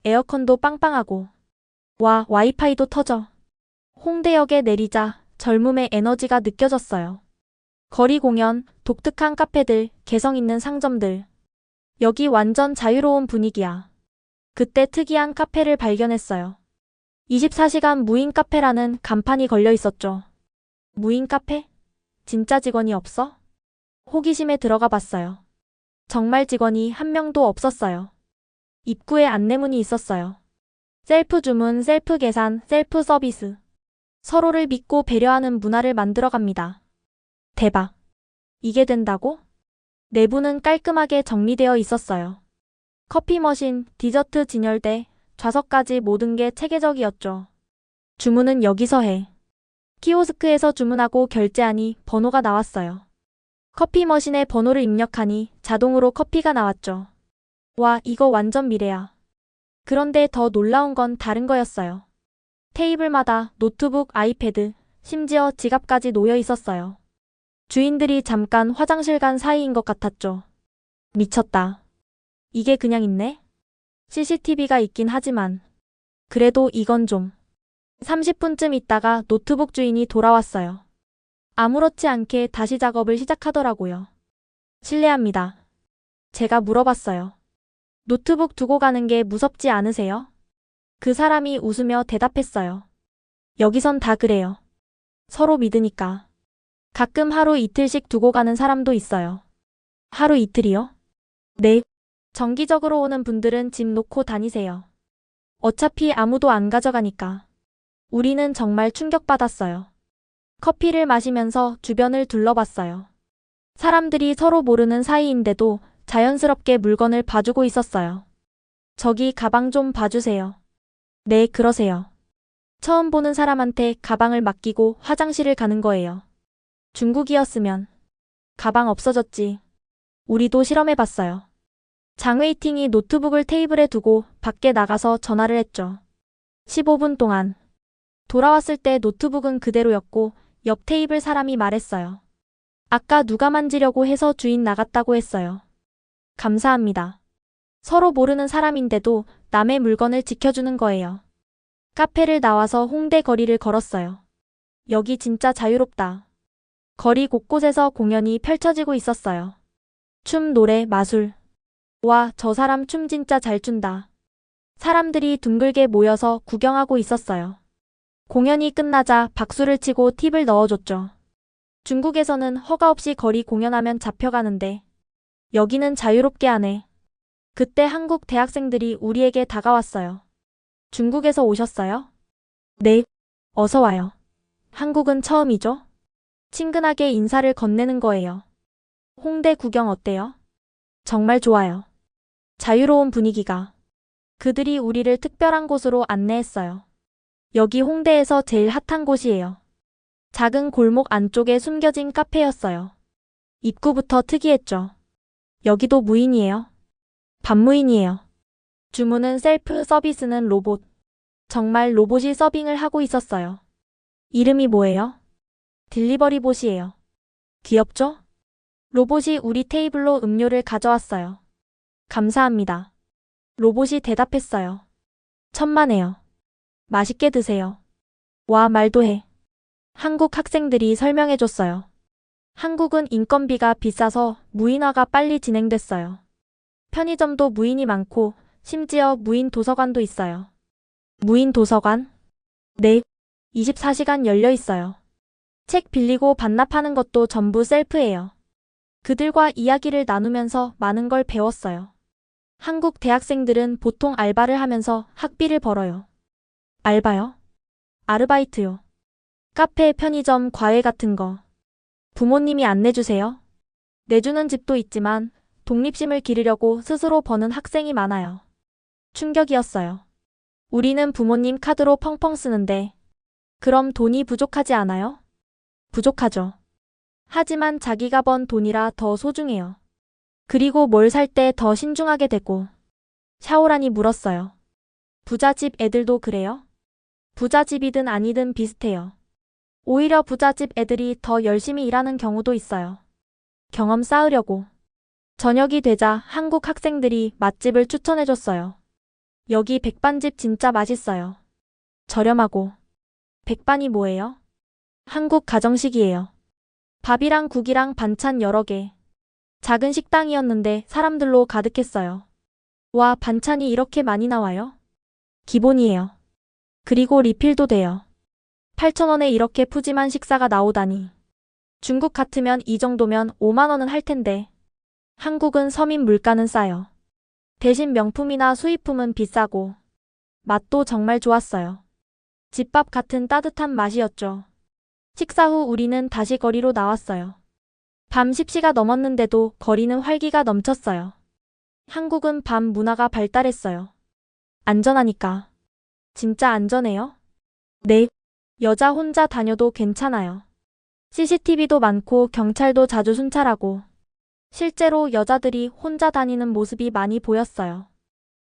에어컨도 빵빵하고. 와, 와이파이도 터져. 홍대역에 내리자 젊음의 에너지가 느껴졌어요. 거리 공연, 독특한 카페들, 개성 있는 상점들. 여기 완전 자유로운 분위기야. 그때 특이한 카페를 발견했어요. 24시간 무인 카페라는 간판이 걸려 있었죠. 무인 카페? 진짜 직원이 없어? 호기심에 들어가 봤어요. 정말 직원이 한 명도 없었어요. 입구에 안내문이 있었어요. 셀프 주문, 셀프 계산, 셀프 서비스. 서로를 믿고 배려하는 문화를 만들어 갑니다. 대박. 이게 된다고? 내부는 깔끔하게 정리되어 있었어요. 커피 머신, 디저트 진열대, 좌석까지 모든 게 체계적이었죠. 주문은 여기서 해. 키오스크에서 주문하고 결제하니 번호가 나왔어요. 커피 머신에 번호를 입력하니 자동으로 커피가 나왔죠. 와, 이거 완전 미래야. 그런데 더 놀라운 건 다른 거였어요. 테이블마다 노트북, 아이패드, 심지어 지갑까지 놓여 있었어요. 주인들이 잠깐 화장실 간 사이인 것 같았죠. 미쳤다. 이게 그냥 있네? CCTV가 있긴 하지만. 그래도 이건 좀. 30분쯤 있다가 노트북 주인이 돌아왔어요. 아무렇지 않게 다시 작업을 시작하더라고요. 실례합니다. 제가 물어봤어요. 노트북 두고 가는 게 무섭지 않으세요? 그 사람이 웃으며 대답했어요. 여기선 다 그래요. 서로 믿으니까. 가끔 하루 이틀씩 두고 가는 사람도 있어요. 하루 이틀이요? 네. 정기적으로 오는 분들은 집 놓고 다니세요. 어차피 아무도 안 가져가니까. 우리는 정말 충격받았어요. 커피를 마시면서 주변을 둘러봤어요. 사람들이 서로 모르는 사이인데도 자연스럽게 물건을 봐주고 있었어요. 저기 가방 좀 봐주세요. 네, 그러세요. 처음 보는 사람한테 가방을 맡기고 화장실을 가는 거예요. 중국이었으면 가방 없어졌지. 우리도 실험해봤어요. 장웨이팅이 노트북을 테이블에 두고 밖에 나가서 전화를 했죠. 15분 동안. 돌아왔을 때 노트북은 그대로였고 옆 테이블 사람이 말했어요. 아까 누가 만지려고 해서 주인 나갔다고 했어요. 감사합니다. 서로 모르는 사람인데도 남의 물건을 지켜주는 거예요. 카페를 나와서 홍대 거리를 걸었어요. 여기 진짜 자유롭다. 거리 곳곳에서 공연이 펼쳐지고 있었어요. 춤, 노래, 마술. 와, 저 사람 춤 진짜 잘 춘다. 사람들이 둥글게 모여서 구경하고 있었어요. 공연이 끝나자 박수를 치고 팁을 넣어줬죠. 중국에서는 허가 없이 거리 공연하면 잡혀가는데 여기는 자유롭게 하네. 그때 한국 대학생들이 우리에게 다가왔어요. 중국에서 오셨어요? 네. 어서 와요. 한국은 처음이죠? 친근하게 인사를 건네는 거예요. 홍대 구경 어때요? 정말 좋아요. 자유로운 분위기가. 그들이 우리를 특별한 곳으로 안내했어요. 여기 홍대에서 제일 핫한 곳이에요. 작은 골목 안쪽에 숨겨진 카페였어요. 입구부터 특이했죠. 여기도 무인이에요. 반무인이에요. 주문은 셀프 서비스는 로봇. 정말 로봇이 서빙을 하고 있었어요. 이름이 뭐예요? 딜리버리 봇이에요. 귀엽죠? 로봇이 우리 테이블로 음료를 가져왔어요. 감사합니다. 로봇이 대답했어요. 천만에요. 맛있게 드세요. 와, 말도 해. 한국 학생들이 설명해줬어요. 한국은 인건비가 비싸서 무인화가 빨리 진행됐어요. 편의점도 무인이 많고 심지어 무인 도서관도 있어요. 무인 도서관? 네. 24시간 열려 있어요. 책 빌리고 반납하는 것도 전부 셀프예요. 그들과 이야기를 나누면서 많은 걸 배웠어요. 한국 대학생들은 보통 알바를 하면서 학비를 벌어요. 알바요? 아르바이트요. 카페, 편의점, 과외 같은 거. 부모님이 안 내주세요? 내주는 집도 있지만 독립심을 기르려고 스스로 버는 학생이 많아요. 충격이었어요. 우리는 부모님 카드로 펑펑 쓰는데 그럼 돈이 부족하지 않아요? 부족하죠. 하지만 자기가 번 돈이라 더 소중해요. 그리고 뭘 살 때 더 신중하게 되고. 샤오란이 물었어요. 부잣집 애들도 그래요? 부잣집이든 아니든 비슷해요. 오히려 부잣집 애들이 더 열심히 일하는 경우도 있어요. 경험 쌓으려고. 저녁이 되자 한국 학생들이 맛집을 추천해줬어요. 여기 백반집 진짜 맛있어요. 저렴하고. 백반이 뭐예요? 한국 가정식이에요. 밥이랑 국이랑 반찬 여러 개. 작은 식당이었는데 사람들로 가득했어요. 와, 반찬이 이렇게 많이 나와요? 기본이에요. 그리고 리필도 돼요. 8,000원에 이렇게 푸짐한 식사가 나오다니. 중국 같으면 이 정도면 5만 원은 할 텐데. 한국은 서민 물가는 싸요. 대신 명품이나 수입품은 비싸고. 맛도 정말 좋았어요. 집밥 같은 따뜻한 맛이었죠. 식사 후 우리는 다시 거리로 나왔어요. 밤 10시가 넘었는데도 거리는 활기가 넘쳤어요. 한국은 밤 문화가 발달했어요. 안전하니까. 진짜 안전해요? 네. 여자 혼자 다녀도 괜찮아요. CCTV도 많고 경찰도 자주 순찰하고. 실제로 여자들이 혼자 다니는 모습이 많이 보였어요.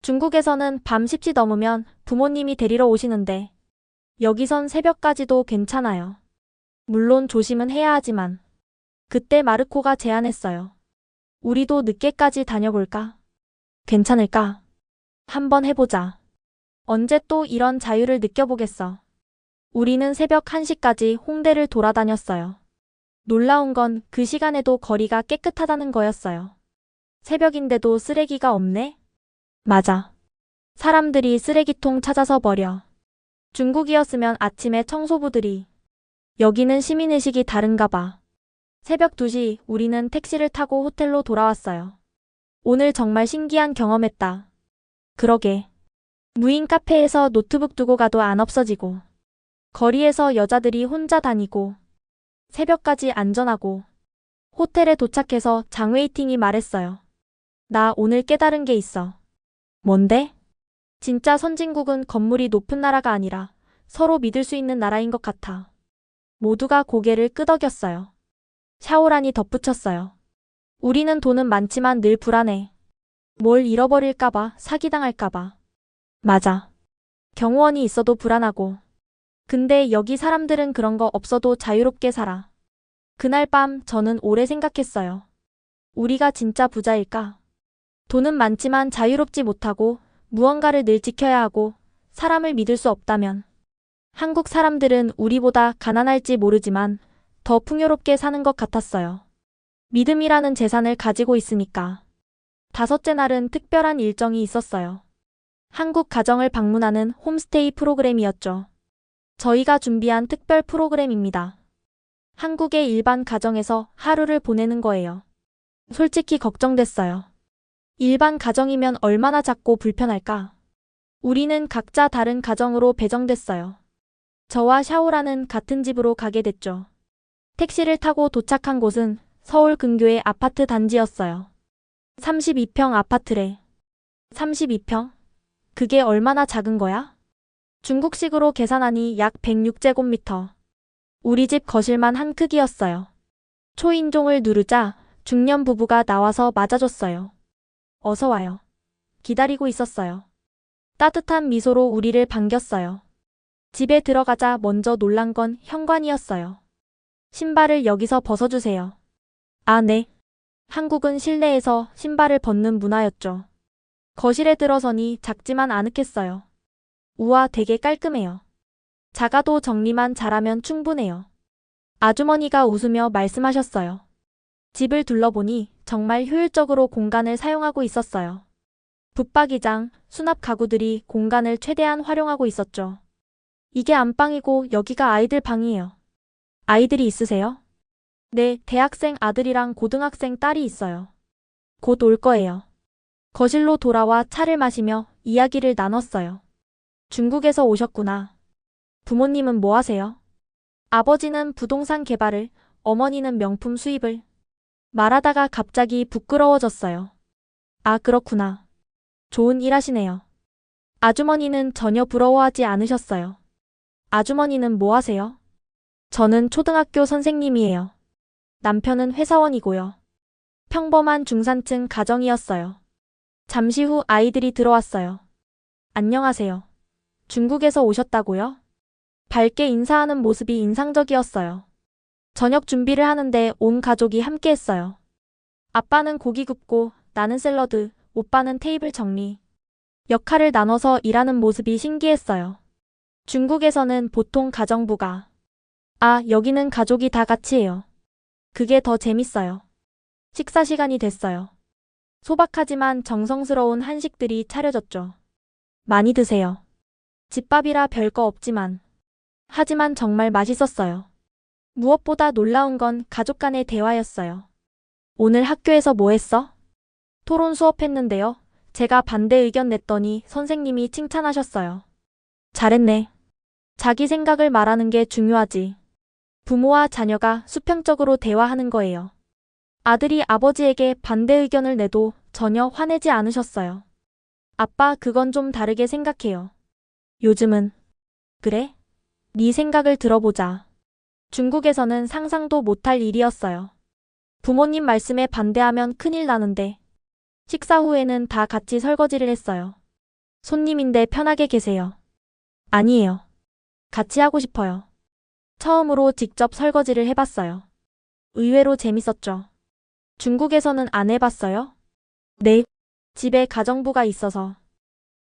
중국에서는 밤 10시 넘으면 부모님이 데리러 오시는데 여기선 새벽까지도 괜찮아요. 물론 조심은 해야 하지만. 그때 마르코가 제안했어요. 우리도 늦게까지 다녀볼까? 괜찮을까? 한번 해보자. 언제 또 이런 자유를 느껴보겠어. 우리는 새벽 1시까지 홍대를 돌아다녔어요. 놀라운 건 그 시간에도 거리가 깨끗하다는 거였어요. 새벽인데도 쓰레기가 없네? 맞아. 사람들이 쓰레기통 찾아서 버려. 중국이었으면 아침에 청소부들이. 여기는 시민의식이 다른가 봐. 새벽 2시 우리는 택시를 타고 호텔로 돌아왔어요. 오늘 정말 신기한 경험했다. 그러게. 무인 카페에서 노트북 두고 가도 안 없어지고. 거리에서 여자들이 혼자 다니고. 새벽까지 안전하고. 호텔에 도착해서 장웨이팅이 말했어요. 나 오늘 깨달은 게 있어. 뭔데? 진짜 선진국은 건물이 높은 나라가 아니라 서로 믿을 수 있는 나라인 것 같아. 모두가 고개를 끄덕였어요. 샤오란이 덧붙였어요. 우리는 돈은 많지만 늘 불안해. 뭘 잃어버릴까봐, 사기당할까봐. 맞아. 경호원이 있어도 불안하고. 근데 여기 사람들은 그런 거 없어도 자유롭게 살아. 그날 밤 저는 오래 생각했어요. 우리가 진짜 부자일까? 돈은 많지만 자유롭지 못하고 무언가를 늘 지켜야 하고 사람을 믿을 수 없다면 한국 사람들은 우리보다 가난할지 모르지만 더 풍요롭게 사는 것 같았어요. 믿음이라는 재산을 가지고 있으니까. 다섯째 날은 특별한 일정이 있었어요. 한국 가정을 방문하는 홈스테이 프로그램이었죠. 저희가 준비한 특별 프로그램입니다. 한국의 일반 가정에서 하루를 보내는 거예요. 솔직히 걱정됐어요. 일반 가정이면 얼마나 작고 불편할까? 우리는 각자 다른 가정으로 배정됐어요. 저와 샤오라는 같은 집으로 가게 됐죠. 택시를 타고 도착한 곳은 서울 근교의 아파트 단지였어요. 32평 아파트래. 32평? 그게 얼마나 작은 거야? 중국식으로 계산하니 약 106제곱미터. 우리 집 거실만 한 크기였어요. 초인종을 누르자 중년 부부가 나와서 맞아줬어요. 어서 와요. 기다리고 있었어요. 따뜻한 미소로 우리를 반겼어요. 집에 들어가자 먼저 놀란 건 현관이었어요. 신발을 여기서 벗어주세요. 아, 네. 한국은 실내에서 신발을 벗는 문화였죠. 거실에 들어서니 작지만 아늑했어요. 우와, 되게 깔끔해요. 작아도 정리만 잘하면 충분해요. 아주머니가 웃으며 말씀하셨어요. 집을 둘러보니 정말 효율적으로 공간을 사용하고 있었어요. 붙박이장, 수납 가구들이 공간을 최대한 활용하고 있었죠. 이게 안방이고 여기가 아이들 방이에요. 아이들이 있으세요? 네, 대학생 아들이랑 고등학생 딸이 있어요. 곧 올 거예요. 거실로 돌아와 차를 마시며 이야기를 나눴어요. 중국에서 오셨구나. 부모님은 뭐 하세요? 아버지는 부동산 개발을, 어머니는 명품 수입을. 말하다가 갑자기 부끄러워졌어요. 아, 그렇구나. 좋은 일 하시네요. 아주머니는 전혀 부러워하지 않으셨어요. 아주머니는 뭐 하세요? 저는 초등학교 선생님이에요. 남편은 회사원이고요. 평범한 중산층 가정이었어요. 잠시 후 아이들이 들어왔어요. 안녕하세요. 중국에서 오셨다고요? 밝게 인사하는 모습이 인상적이었어요. 저녁 준비를 하는데 온 가족이 함께 했어요. 아빠는 고기 굽고 나는 샐러드, 오빠는 테이블 정리. 역할을 나눠서 일하는 모습이 신기했어요. 중국에서는 보통 가정부가 여기는 가족이 다 같이 해요. 그게 더 재밌어요. 식사 시간이 됐어요. 소박하지만 정성스러운 한식들이 차려졌죠. 많이 드세요. 집밥이라 별거 없지만. 하지만 정말 맛있었어요. 무엇보다 놀라운 건 가족 간의 대화였어요. 오늘 학교에서 뭐 했어? 토론 수업했는데요. 제가 반대 의견 냈더니 선생님이 칭찬하셨어요. 잘했네. 자기 생각을 말하는 게 중요하지. 부모와 자녀가 수평적으로 대화하는 거예요. 아들이 아버지에게 반대 의견을 내도 전혀 화내지 않으셨어요. 아빠, 그건 좀 다르게 생각해요. 요즘은. 그래? 네 생각을 들어보자. 중국에서는 상상도 못할 일이었어요. 부모님 말씀에 반대하면 큰일 나는데. 식사 후에는 다 같이 설거지를 했어요. 손님인데 편하게 계세요. 아니에요. 같이 하고 싶어요. 처음으로 직접 설거지를 해봤어요. 의외로 재밌었죠. 중국에서는 안 해봤어요? 네. 집에 가정부가 있어서.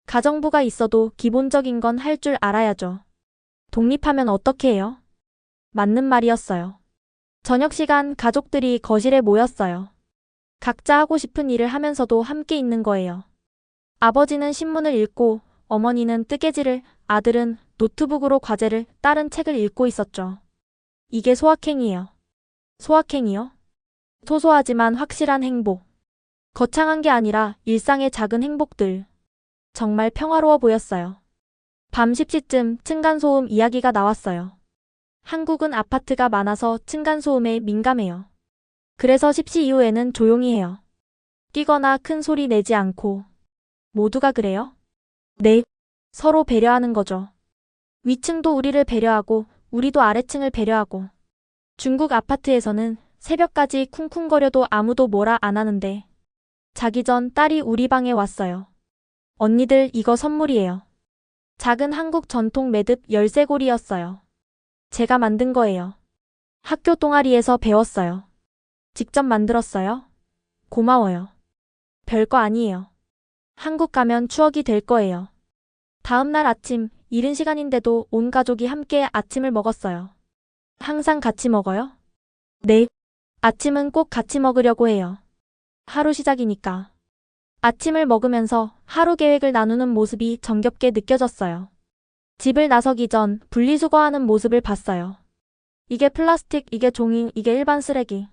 가정부가 있어도 기본적인 건 할 줄 알아야죠. 독립하면 어떻게 해요? 맞는 말이었어요. 저녁 시간 가족들이 거실에 모였어요. 각자 하고 싶은 일을 하면서도 함께 있는 거예요. 아버지는 신문을 읽고 어머니는 뜨개질을, 아들은 노트북으로 과제를, 딸은 책을 읽고 있었죠. 이게 소확행이에요. 소확행이요? 소소하지만 확실한 행복. 거창한 게 아니라 일상의 작은 행복들. 정말 평화로워 보였어요. 밤 10시쯤 층간소음 이야기가 나왔어요. 한국은 아파트가 많아서 층간소음에 민감해요. 그래서 10시 이후에는 조용히 해요. 뛰거나 큰 소리 내지 않고. 모두가 그래요? 네. 서로 배려하는 거죠. 위층도 우리를 배려하고 우리도 아래층을 배려하고. 중국 아파트에서는 새벽까지 쿵쿵거려도 아무도 뭐라 안 하는데. 자기 전 딸이 우리 방에 왔어요. 언니들, 이거 선물이에요. 작은 한국 전통 매듭 열쇠고리였어요. 제가 만든 거예요. 학교 동아리에서 배웠어요. 직접 만들었어요. 고마워요. 별거 아니에요. 한국 가면 추억이 될 거예요. 다음 날 아침, 이른 시간인데도 온 가족이 함께 아침을 먹었어요. 항상 같이 먹어요? 네. 아침은 꼭 같이 먹으려고 해요. 하루 시작이니까. 아침을 먹으면서 하루 계획을 나누는 모습이 정겹게 느껴졌어요. 집을 나서기 전 분리수거하는 모습을 봤어요. 이게 플라스틱, 이게 종이, 이게 일반 쓰레기.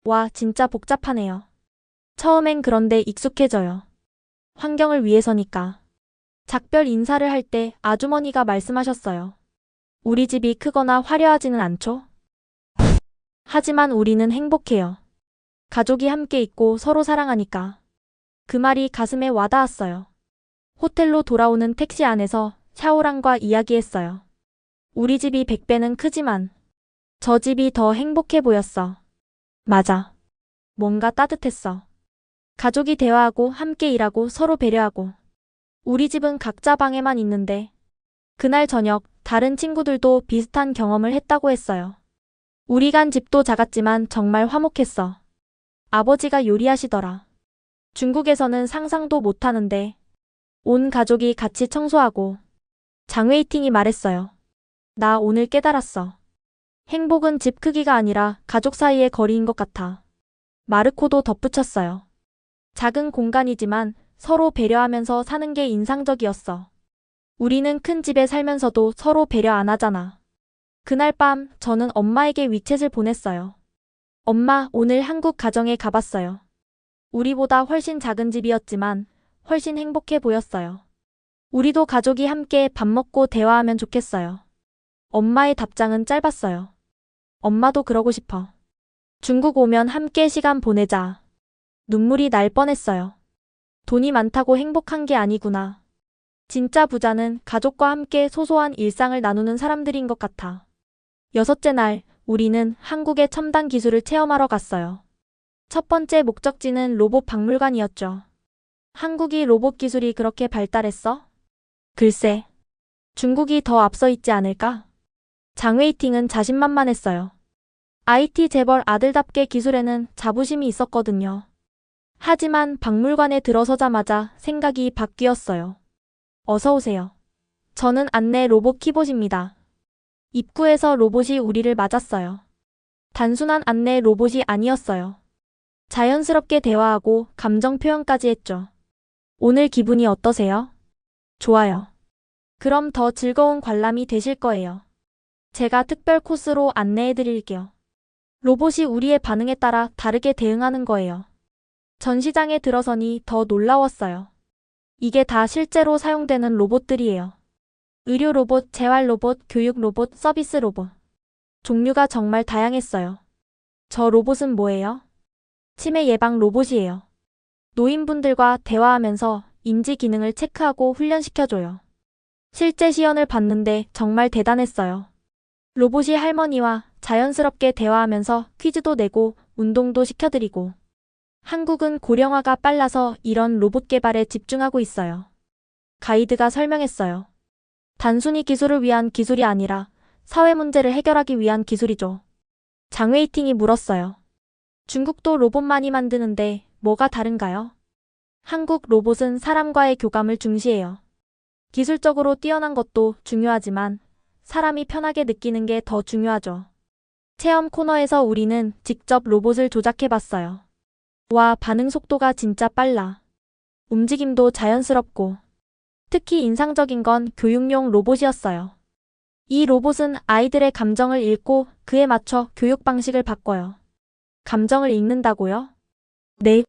와, 진짜 복잡하네요. 처음엔 그런데 익숙해져요. 환경을 위해서니까. 작별 인사를 할 때 아주머니가 말씀하셨어요. 우리 집이 크거나 화려하지는 않죠? 하지만 우리는 행복해요. 가족이 함께 있고 서로 사랑하니까. 그 말이 가슴에 와닿았어요. 호텔로 돌아오는 택시 안에서 샤오랑과 이야기했어요. 우리 집이 100배는 크지만 저 집이 더 행복해 보였어. 맞아. 뭔가 따뜻했어. 가족이 대화하고 함께 일하고 서로 배려하고. 우리 집은 각자 방에만 있는데 그날 저녁 다른 친구들도 비슷한 경험을 했다고 했어요. 우리 간 집도 작았지만 정말 화목했어. 아버지가 요리하시더라. 중국에서는 상상도 못하는데 온 가족이 같이 청소하고. 장웨이팅이 말했어요. 나 오늘 깨달았어. 행복은 집 크기가 아니라 가족 사이의 거리인 것 같아. 마르코도 덧붙였어요. 작은 공간이지만 서로 배려하면서 사는 게 인상적이었어. 우리는 큰 집에 살면서도 서로 배려 안 하잖아. 그날 밤 저는 엄마에게 위챗을 보냈어요. 엄마, 오늘 한국 가정에 가봤어요. 우리보다 훨씬 작은 집이었지만 훨씬 행복해 보였어요. 우리도 가족이 함께 밥 먹고 대화하면 좋겠어요. 엄마의 답장은 짧았어요. 엄마도 그러고 싶어. 중국 오면 함께 시간 보내자. 눈물이 날 뻔했어요. 돈이 많다고 행복한 게 아니구나. 진짜 부자는 가족과 함께 소소한 일상을 나누는 사람들인 것 같아. 6째 날, 우리는 한국의 첨단 기술을 체험하러 갔어요. 첫 번째 목적지는 로봇 박물관이었죠. 한국이 로봇 기술이 그렇게 발달했어? 글쎄, 중국이 더 앞서 있지 않을까? 장웨이팅은 자신만만했어요. IT 재벌 아들답게 기술에는 자부심이 있었거든요. 하지만 박물관에 들어서자마자 생각이 바뀌었어요. 어서 오세요. 저는 안내 로봇 키봇입니다. 입구에서 로봇이 우리를 맞았어요. 단순한 안내 로봇이 아니었어요. 자연스럽게 대화하고 감정 표현까지 했죠. 오늘 기분이 어떠세요? 좋아요. 그럼 더 즐거운 관람이 되실 거예요. 제가 특별 코스로 안내해 드릴게요. 로봇이 우리의 반응에 따라 다르게 대응하는 거예요. 전시장에 들어서니 더 놀라웠어요. 이게 다 실제로 사용되는 로봇들이에요. 의료 로봇, 재활 로봇, 교육 로봇, 서비스 로봇. 종류가 정말 다양했어요. 저 로봇은 뭐예요? 치매 예방 로봇이에요. 노인분들과 대화하면서 인지 기능을 체크하고 훈련시켜줘요. 실제 시연을 봤는데 정말 대단했어요. 로봇이 할머니와 자연스럽게 대화하면서 퀴즈도 내고 운동도 시켜드리고. 한국은 고령화가 빨라서 이런 로봇 개발에 집중하고 있어요. 가이드가 설명했어요. 단순히 기술을 위한 기술이 아니라 사회 문제를 해결하기 위한 기술이죠. 장웨이팅이 물었어요. 중국도 로봇 많이 만드는데 뭐가 다른가요? 한국 로봇은 사람과의 교감을 중시해요. 기술적으로 뛰어난 것도 중요하지만 사람이 편하게 느끼는 게 더 중요하죠. 체험 코너에서 우리는 직접 로봇을 조작해봤어요. 와, 반응 속도가 진짜 빨라. 움직임도 자연스럽고. 특히 인상적인 건 교육용 로봇이었어요. 이 로봇은 아이들의 감정을 읽고 그에 맞춰 교육 방식을 바꿔요. 감정을 읽는다고요? 네.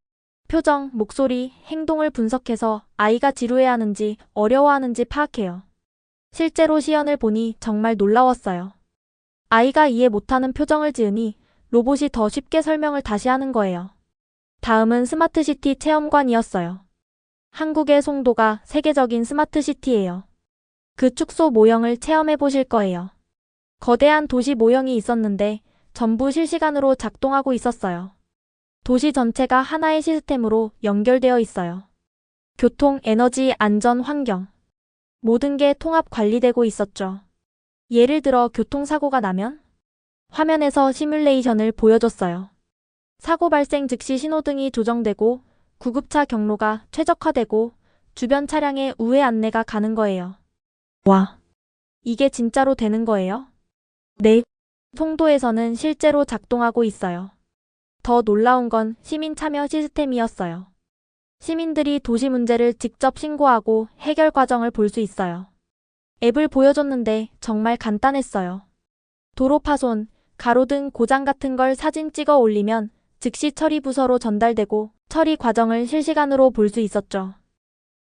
표정, 목소리, 행동을 분석해서 아이가 지루해하는지 어려워하는지 파악해요. 실제로 시연을 보니 정말 놀라웠어요. 아이가 이해 못하는 표정을 지으니 로봇이 더 쉽게 설명을 다시 하는 거예요. 다음은 스마트시티 체험관이었어요. 한국의 송도가 세계적인 스마트시티예요. 그 축소 모형을 체험해 보실 거예요. 거대한 도시 모형이 있었는데 전부 실시간으로 작동하고 있었어요. 도시 전체가 하나의 시스템으로 연결되어 있어요. 교통, 에너지, 안전, 환경. 모든 게 통합 관리되고 있었죠. 예를 들어 교통사고가 나면 화면에서 시뮬레이션을 보여줬어요. 사고 발생 즉시 신호등이 조정되고 구급차 경로가 최적화되고 주변 차량에 우회 안내가 가는 거예요. 와, 이게 진짜로 되는 거예요? 네, 송도에서는 실제로 작동하고 있어요. 더 놀라운 건 시민 참여 시스템이었어요. 시민들이 도시 문제를 직접 신고하고 해결 과정을 볼 수 있어요. 앱을 보여줬는데 정말 간단했어요. 도로 파손, 가로등 고장 같은 걸 사진 찍어 올리면 즉시 처리 부서로 전달되고 처리 과정을 실시간으로 볼 수 있었죠.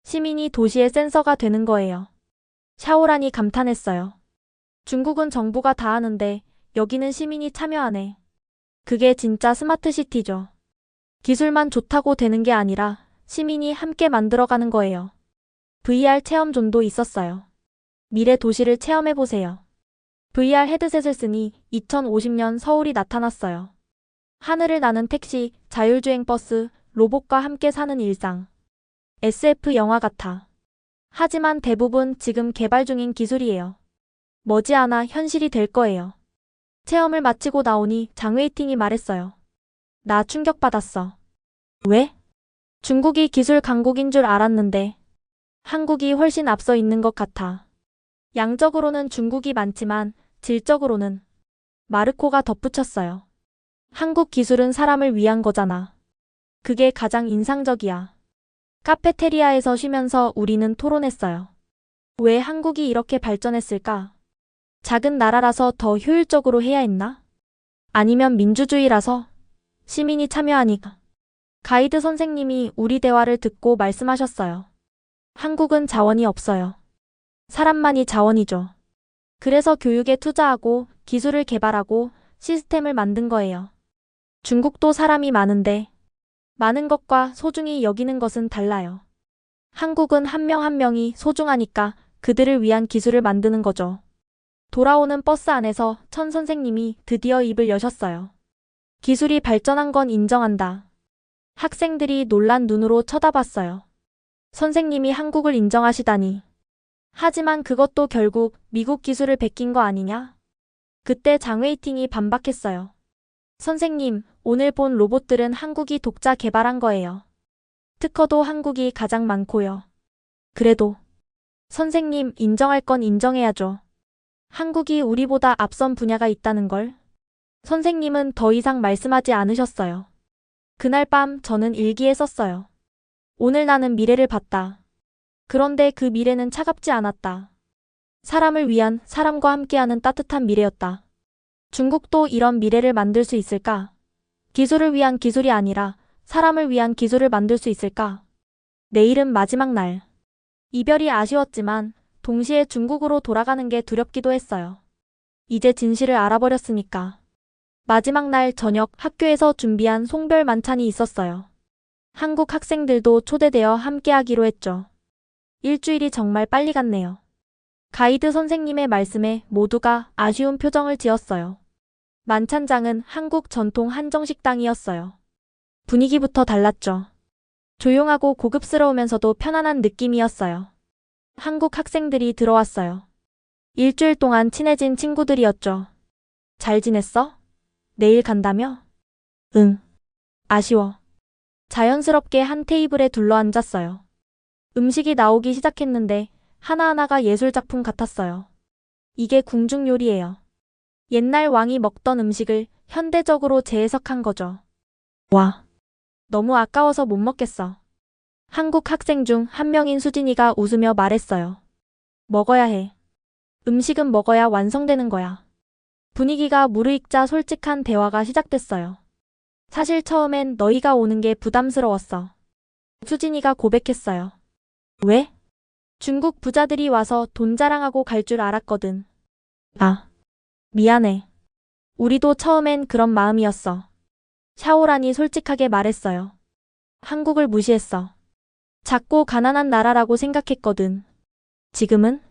시민이 도시의 센서가 되는 거예요. 샤오란이 감탄했어요. 중국은 정부가 다 하는데 여기는 시민이 참여하네. 그게 진짜 스마트시티죠. 기술만 좋다고 되는 게 아니라 시민이 함께 만들어가는 거예요. VR 체험존도 있었어요. 미래 도시를 체험해보세요. VR 헤드셋을 쓰니 2050년 서울이 나타났어요. 하늘을 나는 택시, 자율주행 버스, 로봇과 함께 사는 일상. SF 영화 같아. 하지만 대부분 지금 개발 중인 기술이에요. 머지않아 현실이 될 거예요. 체험을 마치고 나오니 장웨이팅이 말했어요. 나 충격받았어. 왜? 중국이 기술 강국인 줄 알았는데 한국이 훨씬 앞서 있는 것 같아. 양적으로는 중국이 많지만 질적으로는 마르코가 덧붙였어요. 한국 기술은 사람을 위한 거잖아. 그게 가장 인상적이야. 카페테리아에서 쉬면서 우리는 토론했어요. 왜 한국이 이렇게 발전했을까? 작은 나라라서 더 효율적으로 해야 했나? 아니면 민주주의라서? 시민이 참여하니까. 가이드 선생님이 우리 대화를 듣고 말씀하셨어요. 한국은 자원이 없어요. 사람만이 자원이죠. 그래서 교육에 투자하고 기술을 개발하고 시스템을 만든 거예요. 중국도 사람이 많은데 많은 것과 소중히 여기는 것은 달라요. 한국은 한 명 한 명이 소중하니까 그들을 위한 기술을 만드는 거죠. 돌아오는 버스 안에서 천 선생님이 드디어 입을 여셨어요. 기술이 발전한 건 인정한다. 학생들이 놀란 눈으로 쳐다봤어요. 선생님이 한국을 인정하시다니. 하지만 그것도 결국 미국 기술을 베낀 거 아니냐? 그때 장웨이팅이 반박했어요. 선생님, 오늘 본 로봇들은 한국이 독자 개발한 거예요. 특허도 한국이 가장 많고요. 그래도 선생님, 인정할 건 인정해야죠. 한국이 우리보다 앞선 분야가 있다는 걸. 선생님은 더 이상 말씀하지 않으셨어요. 그날 밤 저는 일기에 썼어요. 오늘 나는 미래를 봤다. 그런데 그 미래는 차갑지 않았다. 사람을 위한, 사람과 함께하는 따뜻한 미래였다. 중국도 이런 미래를 만들 수 있을까? 기술을 위한 기술이 아니라 사람을 위한 기술을 만들 수 있을까? 내일은 마지막 날. 이별이 아쉬웠지만 동시에 중국으로 돌아가는 게 두렵기도 했어요. 이제 진실을 알아버렸으니까. 마지막 날 저녁 학교에서 준비한 송별 만찬이 있었어요. 한국 학생들도 초대되어 함께하기로 했죠. 일주일이 정말 빨리 갔네요. 가이드 선생님의 말씀에 모두가 아쉬운 표정을 지었어요. 만찬장은 한국 전통 한정식당이었어요. 분위기부터 달랐죠. 조용하고 고급스러우면서도 편안한 느낌이었어요. 한국 학생들이 들어왔어요. 일주일 동안 친해진 친구들이었죠. 잘 지냈어? 내일 간다며? 응. 아쉬워. 자연스럽게 한 테이블에 둘러앉았어요. 음식이 나오기 시작했는데 하나하나가 예술작품 같았어요. 이게 궁중 요리예요. 옛날 왕이 먹던 음식을 현대적으로 재해석한 거죠. 와, 너무 아까워서 못 먹겠어. 한국 학생 중 한 명인 수진이가 웃으며 말했어요. 먹어야 해. 음식은 먹어야 완성되는 거야. 분위기가 무르익자 솔직한 대화가 시작됐어요. 사실 처음엔 너희가 오는 게 부담스러웠어. 수진이가 고백했어요. 왜? 중국 부자들이 와서 돈 자랑하고 갈 줄 알았거든. 아, 미안해. 우리도 처음엔 그런 마음이었어. 샤오란이 솔직하게 말했어요. 한국을 무시했어. 작고 가난한 나라라고 생각했거든. 지금은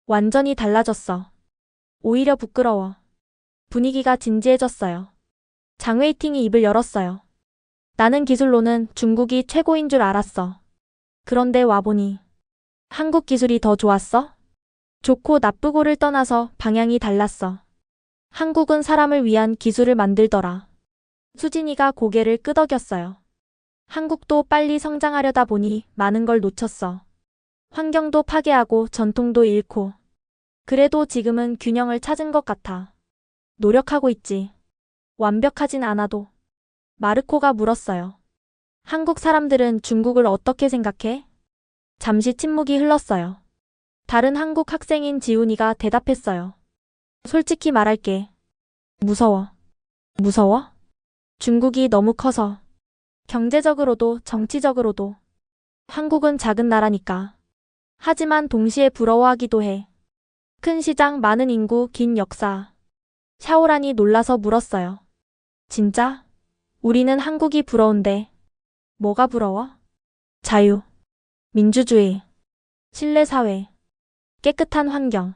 완전히 달라졌어. 오히려 부끄러워. 분위기가 진지해졌어요. 장웨이팅이 입을 열었어요. 나는 기술로는 중국이 최고인 줄 알았어. 그런데 와보니 한국 기술이 더 좋았어? 좋고 나쁘고를 떠나서 방향이 달랐어. 한국은 사람을 위한 기술을 만들더라. 수진이가 고개를 끄덕였어요. 한국도 빨리 성장하려다 보니 많은 걸 놓쳤어. 환경도 파괴하고 전통도 잃고. 그래도 지금은 균형을 찾은 것 같아. 노력하고 있지. 완벽하진 않아도. 마르코가 물었어요. 한국 사람들은 중국을 어떻게 생각해? 잠시 침묵이 흘렀어요. 다른 한국 학생인 지훈이가 대답했어요. 솔직히 말할게. 무서워. 무서워? 중국이 너무 커서. 경제적으로도 정치적으로도. 한국은 작은 나라니까. 하지만 동시에 부러워하기도 해. 큰 시장, 많은 인구, 긴 역사. 샤오란이 놀라서 물었어요. 진짜? 우리는 한국이 부러운데. 뭐가 부러워? 자유, 민주주의, 신뢰사회, 깨끗한 환경.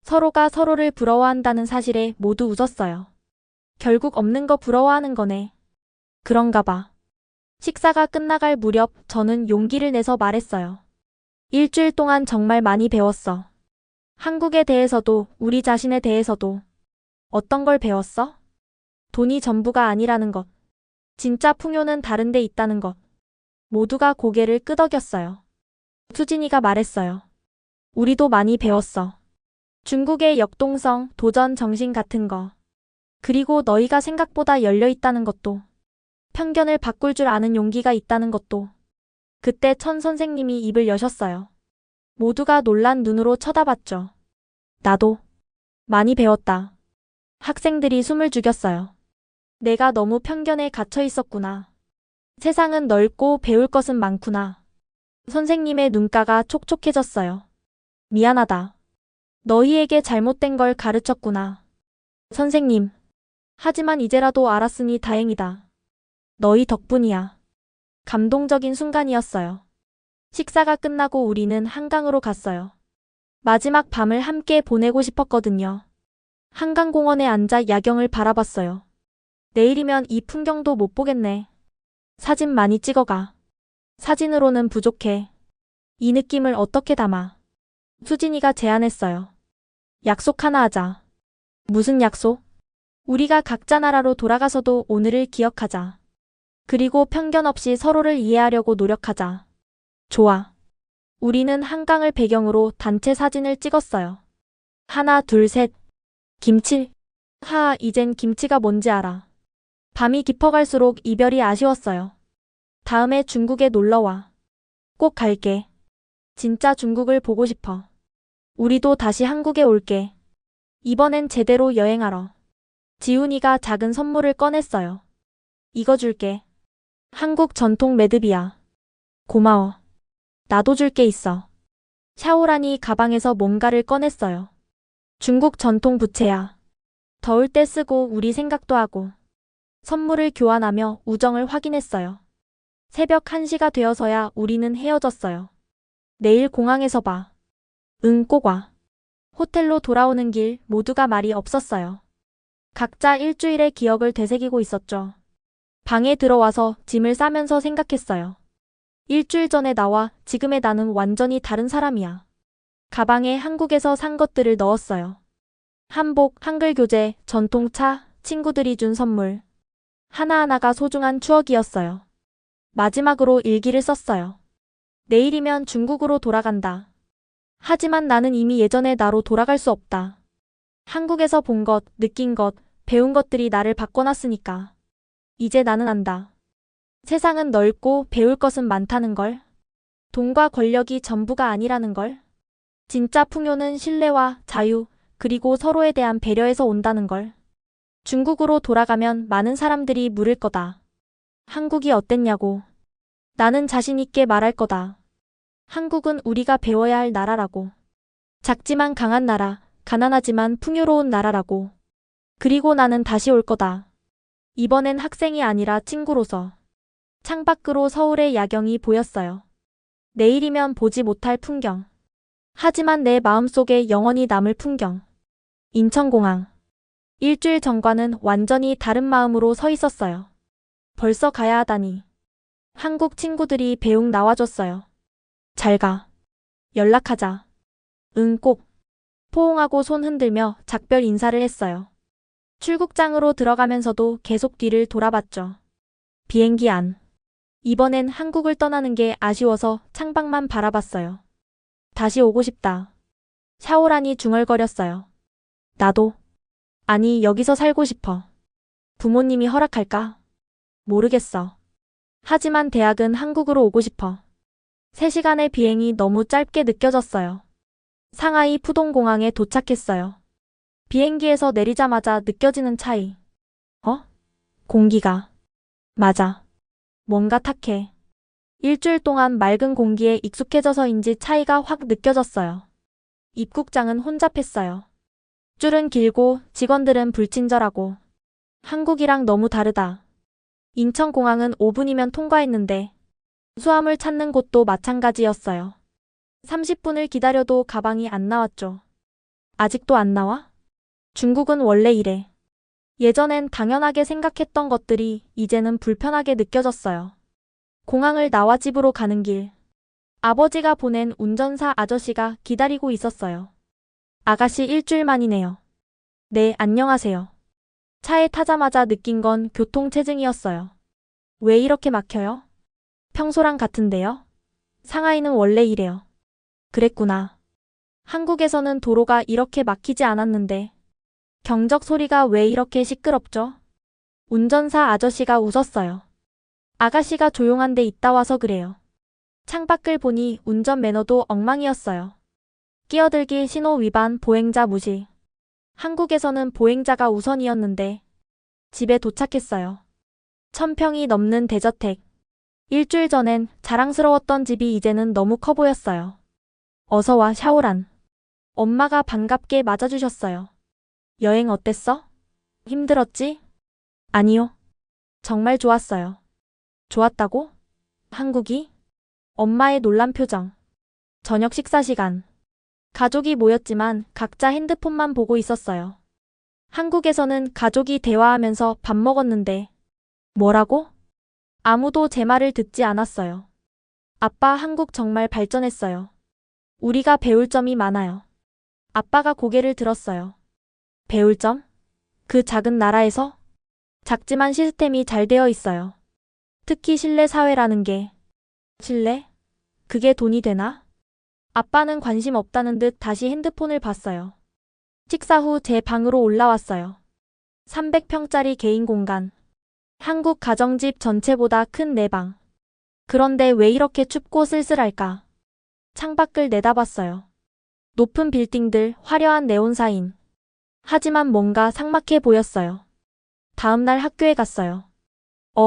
서로가 서로를 부러워한다는 사실에 모두 웃었어요. 결국 없는 거 부러워하는 거네. 그런가 봐. 식사가 끝나갈 무렵 저는 용기를 내서 말했어요. 일주일 동안 정말 많이 배웠어. 한국에 대해서도 우리 자신에 대해서도. 어떤 걸 배웠어? 돈이 전부가 아니라는 것. 진짜 풍요는 다른 데 있다는 것. 모두가 고개를 끄덕였어요. 수진이가 말했어요. 우리도 많이 배웠어. 중국의 역동성, 도전 정신 같은 거. 그리고 너희가 생각보다 열려 있다는 것도. 편견을 바꿀 줄 아는 용기가 있다는 것도. 그때 천 선생님이 입을 여셨어요. 모두가 놀란 눈으로 쳐다봤죠. 나도 많이 배웠다. 학생들이 숨을 죽였어요. 내가 너무 편견에 갇혀 있었구나. 세상은 넓고 배울 것은 많구나. 선생님의 눈가가 촉촉해졌어요. 미안하다. 너희에게 잘못된 걸 가르쳤구나. 선생님. 하지만 이제라도 알았으니 다행이다. 너희 덕분이야. 감동적인 순간이었어요. 식사가 끝나고 우리는 한강으로 갔어요. 마지막 밤을 함께 보내고 싶었거든요. 한강공원에 앉아 야경을 바라봤어요. 내일이면 이 풍경도 못 보겠네. 사진 많이 찍어가. 사진으로는 부족해. 이 느낌을 어떻게 담아? 수진이가 제안했어요. 약속 하나 하자. 무슨 약속? 우리가 각자 나라로 돌아가서도 오늘을 기억하자. 그리고 편견 없이 서로를 이해하려고 노력하자. 좋아. 우리는 한강을 배경으로 단체 사진을 찍었어요. 하나, 둘, 셋. 김치. 이젠 김치가 뭔지 알아. 밤이 깊어갈수록 이별이 아쉬웠어요. 다음에 중국에 놀러와. 꼭 갈게. 진짜 중국을 보고 싶어. 우리도 다시 한국에 올게. 이번엔 제대로 여행하러. 지훈이가 작은 선물을 꺼냈어요. 이거 줄게. 한국 전통 매듭이야. 고마워. 나도 줄 게 있어. 샤오란이 가방에서 뭔가를 꺼냈어요. 중국 전통 부채야. 더울 때 쓰고 우리 생각도 하고. 선물을 교환하며 우정을 확인했어요. 새벽 1시가 되어서야 우리는 헤어졌어요. 내일 공항에서 봐. 응, 꼭 와. 호텔로 돌아오는 길 모두가 말이 없었어요. 각자 일주일의 기억을 되새기고 있었죠. 방에 들어와서 짐을 싸면서 생각했어요. 일주일 전에 나와 지금의 나는 완전히 다른 사람이야. 가방에 한국에서 산 것들을 넣었어요. 한복, 한글 교재, 전통차, 친구들이 준 선물. 하나하나가 소중한 추억이었어요. 마지막으로 일기를 썼어요. 내일이면 중국으로 돌아간다. 하지만 나는 이미 예전의 나로 돌아갈 수 없다. 한국에서 본 것, 느낀 것, 배운 것들이 나를 바꿔놨으니까. 이제 나는 안다. 세상은 넓고 배울 것은 많다는 걸. 돈과 권력이 전부가 아니라는 걸. 진짜 풍요는 신뢰와 자유, 그리고 서로에 대한 배려에서 온다는 걸. 중국으로 돌아가면 많은 사람들이 물을 거다. 한국이 어땠냐고. 나는 자신 있게 말할 거다. 한국은 우리가 배워야 할 나라라고. 작지만 강한 나라, 가난하지만 풍요로운 나라라고. 그리고 나는 다시 올 거다. 이번엔 학생이 아니라 친구로서. 창밖으로 서울의 야경이 보였어요. 내일이면 보지 못할 풍경. 하지만 내 마음속에 영원히 남을 풍경. 인천공항. 일주일 전과는 완전히 다른 마음으로 서 있었어요. 벌써 가야 하다니. 한국 친구들이 배웅 나와줬어요. 잘 가. 연락하자. 응, 꼭. 포옹하고 손 흔들며 작별 인사를 했어요. 출국장으로 들어가면서도 계속 뒤를 돌아봤죠. 비행기 안. 이번엔 한국을 떠나는 게 아쉬워서 창밖만 바라봤어요. 다시 오고 싶다. 샤오란이 중얼거렸어요. 나도. 아니, 여기서 살고 싶어. 부모님이 허락할까? 모르겠어. 하지만 대학은 한국으로 오고 싶어. 3시간의 비행이 너무 짧게 느껴졌어요. 상하이 푸동공항에 도착했어요. 비행기에서 내리자마자 느껴지는 차이. 공기가. 맞아. 뭔가 탁해. 일주일 동안 맑은 공기에 익숙해져서인지 차이가 확 느껴졌어요. 입국장은 혼잡했어요. 줄은 길고 직원들은 불친절하고. 한국이랑 너무 다르다. 인천공항은 5분이면 통과했는데 수화물 찾는 곳도 마찬가지였어요. 30분을 기다려도 가방이 안 나왔죠. 아직도 안 나와? 중국은 원래 이래. 예전엔 당연하게 생각했던 것들이 이제는 불편하게 느껴졌어요. 공항을 나와 집으로 가는 길. 아버지가 보낸 운전사 아저씨가 기다리고 있었어요. 아가씨 일주일 만이네요. 네, 안녕하세요. 차에 타자마자 느낀 건 교통체증이었어요. 왜 이렇게 막혀요? 평소랑 같은데요? 상하이는 원래 이래요. 그랬구나. 한국에서는 도로가 이렇게 막히지 않았는데 경적 소리가 왜 이렇게 시끄럽죠? 운전사 아저씨가 웃었어요. 아가씨가 조용한 데 있다 와서 그래요. 창밖을 보니 운전 매너도 엉망이었어요. 끼어들기 신호 위반 보행자 무시. 한국에서는 보행자가 우선이었는데 집에 도착했어요. 1000평이 넘는 대저택. 일주일 전엔 자랑스러웠던 집이 이제는 너무 커 보였어요. 어서 와, 샤오란. 엄마가 반갑게 맞아주셨어요. 여행 어땠어? 힘들었지? 아니요. 정말 좋았어요. 좋았다고? 한국이? 엄마의 놀란 표정. 저녁 식사 시간. 가족이 모였지만 각자 핸드폰만 보고 있었어요. 한국에서는 가족이 대화하면서 밥 먹었는데 뭐라고? 아무도 제 말을 듣지 않았어요. 아빠, 한국 정말 발전했어요. 우리가 배울 점이 많아요. 아빠가 고개를 들었어요. 배울 점? 그 작은 나라에서? 작지만 시스템이 잘 되어 있어요. 특히 신뢰 사회라는 게. 신뢰? 그게 돈이 되나? 아빠는 관심 없다는 듯 다시 핸드폰을 봤어요. 식사 후 제 방으로 올라왔어요. 300평짜리 개인 공간. 한국 가정집 전체보다 큰 내 방. 그런데 왜 이렇게 춥고 쓸쓸할까? 창밖을 내다봤어요. 높은 빌딩들, 화려한 네온 사인. 하지만 뭔가 삭막해 보였어요. 다음날 학교에 갔어요.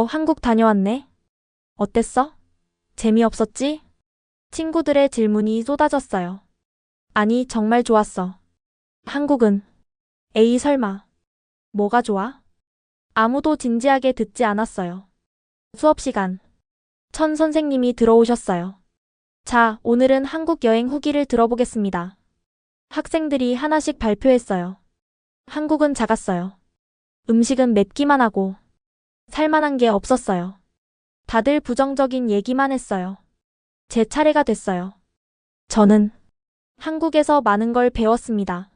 한국 다녀왔네? 어땠어? 재미없었지? 친구들의 질문이 쏟아졌어요. 아니, 정말 좋았어. 한국은? 에이, 설마. 뭐가 좋아? 아무도 진지하게 듣지 않았어요. 수업 시간. 천 선생님이 들어오셨어요. 자, 오늘은 한국 여행 후기를 들어보겠습니다. 학생들이 하나씩 발표했어요. 한국은 작았어요. 음식은 맵기만 하고 살만한 게 없었어요. 다들 부정적인 얘기만 했어요. 제 차례가 됐어요. 저는 한국에서 많은 걸 배웠습니다.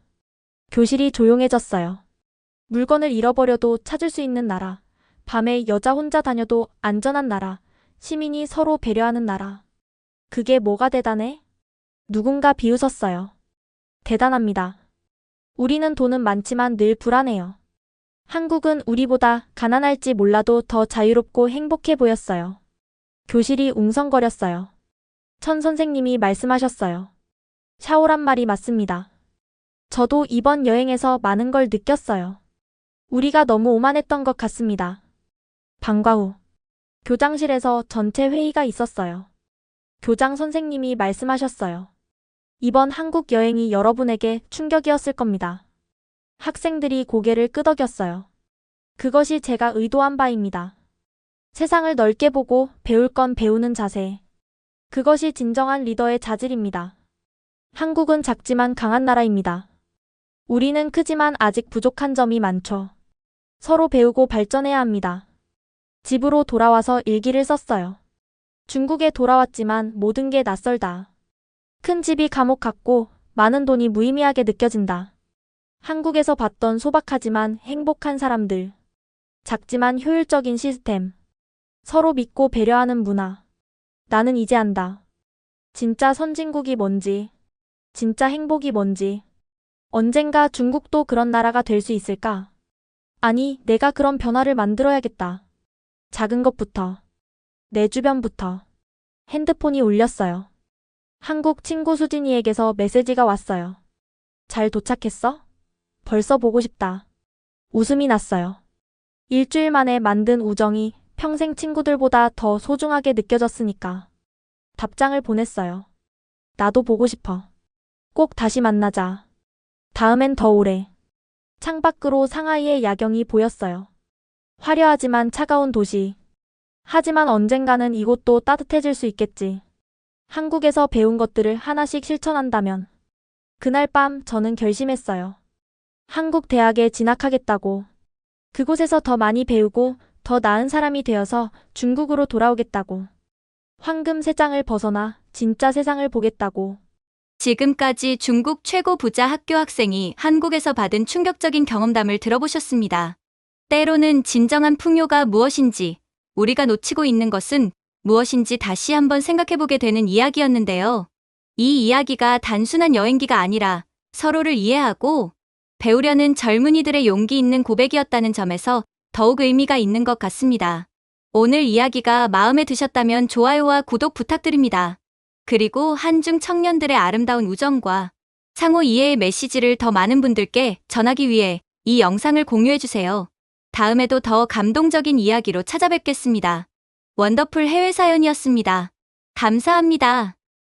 교실이 조용해졌어요. 물건을 잃어버려도 찾을 수 있는 나라. 밤에 여자 혼자 다녀도 안전한 나라. 시민이 서로 배려하는 나라. 그게 뭐가 대단해? 누군가 비웃었어요. 대단합니다. 우리는 돈은 많지만 늘 불안해요. 한국은 우리보다 가난할지 몰라도 더 자유롭고 행복해 보였어요. 교실이 웅성거렸어요. 천 선생님이 말씀하셨어요. 샤오란 말이 맞습니다. 저도 이번 여행에서 많은 걸 느꼈어요. 우리가 너무 오만했던 것 같습니다. 방과 후 교장실에서 전체 회의가 있었어요. 교장 선생님이 말씀하셨어요. 이번 한국 여행이 여러분에게 충격이었을 겁니다. 학생들이 고개를 끄덕였어요. 그것이 제가 의도한 바입니다. 세상을 넓게 보고 배울 건 배우는 자세. 그것이 진정한 리더의 자질입니다. 한국은 작지만 강한 나라입니다. 우리는 크지만 아직 부족한 점이 많죠. 서로 배우고 발전해야 합니다. 집으로 돌아와서 일기를 썼어요. 중국에 돌아왔지만 모든 게 낯설다. 큰 집이 감옥 같고 많은 돈이 무의미하게 느껴진다. 한국에서 봤던 소박하지만 행복한 사람들. 작지만 효율적인 시스템. 서로 믿고 배려하는 문화. 나는 이제 안다. 진짜 선진국이 뭔지, 진짜 행복이 뭔지. 언젠가 중국도 그런 나라가 될 수 있을까? 아니, 내가 그런 변화를 만들어야겠다. 작은 것부터. 내 주변부터. 핸드폰이 울렸어요. 한국 친구 수진이에게서 메시지가 왔어요. 잘 도착했어? 벌써 보고 싶다. 웃음이 났어요. 일주일 만에 만든 우정이 평생 친구들보다 더 소중하게 느껴졌으니까. 답장을 보냈어요. 나도 보고 싶어. 꼭 다시 만나자. 다음엔 더 오래. 창밖으로 상하이의 야경이 보였어요. 화려하지만 차가운 도시. 하지만 언젠가는 이곳도 따뜻해질 수 있겠지. 한국에서 배운 것들을 하나씩 실천한다면. 그날 밤 저는 결심했어요. 한국 대학에 진학하겠다고. 그곳에서 더 많이 배우고 더 나은 사람이 되어서 중국으로 돌아오겠다고. 황금 세장을 벗어나 진짜 세상을 보겠다고. 지금까지 중국 최고 부자 학교 학생이 한국에서 받은 충격적인 경험담을 들어보셨습니다. 때로는 진정한 풍요가 무엇인지, 우리가 놓치고 있는 것은 무엇인지 다시 한번 생각해보게 되는 이야기였는데요. 이 이야기가 단순한 여행기가 아니라 서로를 이해하고 배우려는 젊은이들의 용기 있는 고백이었다는 점에서 더욱 의미가 있는 것 같습니다. 오늘 이야기가 마음에 드셨다면 좋아요와 구독 부탁드립니다. 그리고 한중 청년들의 아름다운 우정과 상호 이해의 메시지를 더 많은 분들께 전하기 위해 이 영상을 공유해주세요. 다음에도 더 감동적인 이야기로 찾아뵙겠습니다. 원더풀 해외 사연이었습니다. 감사합니다.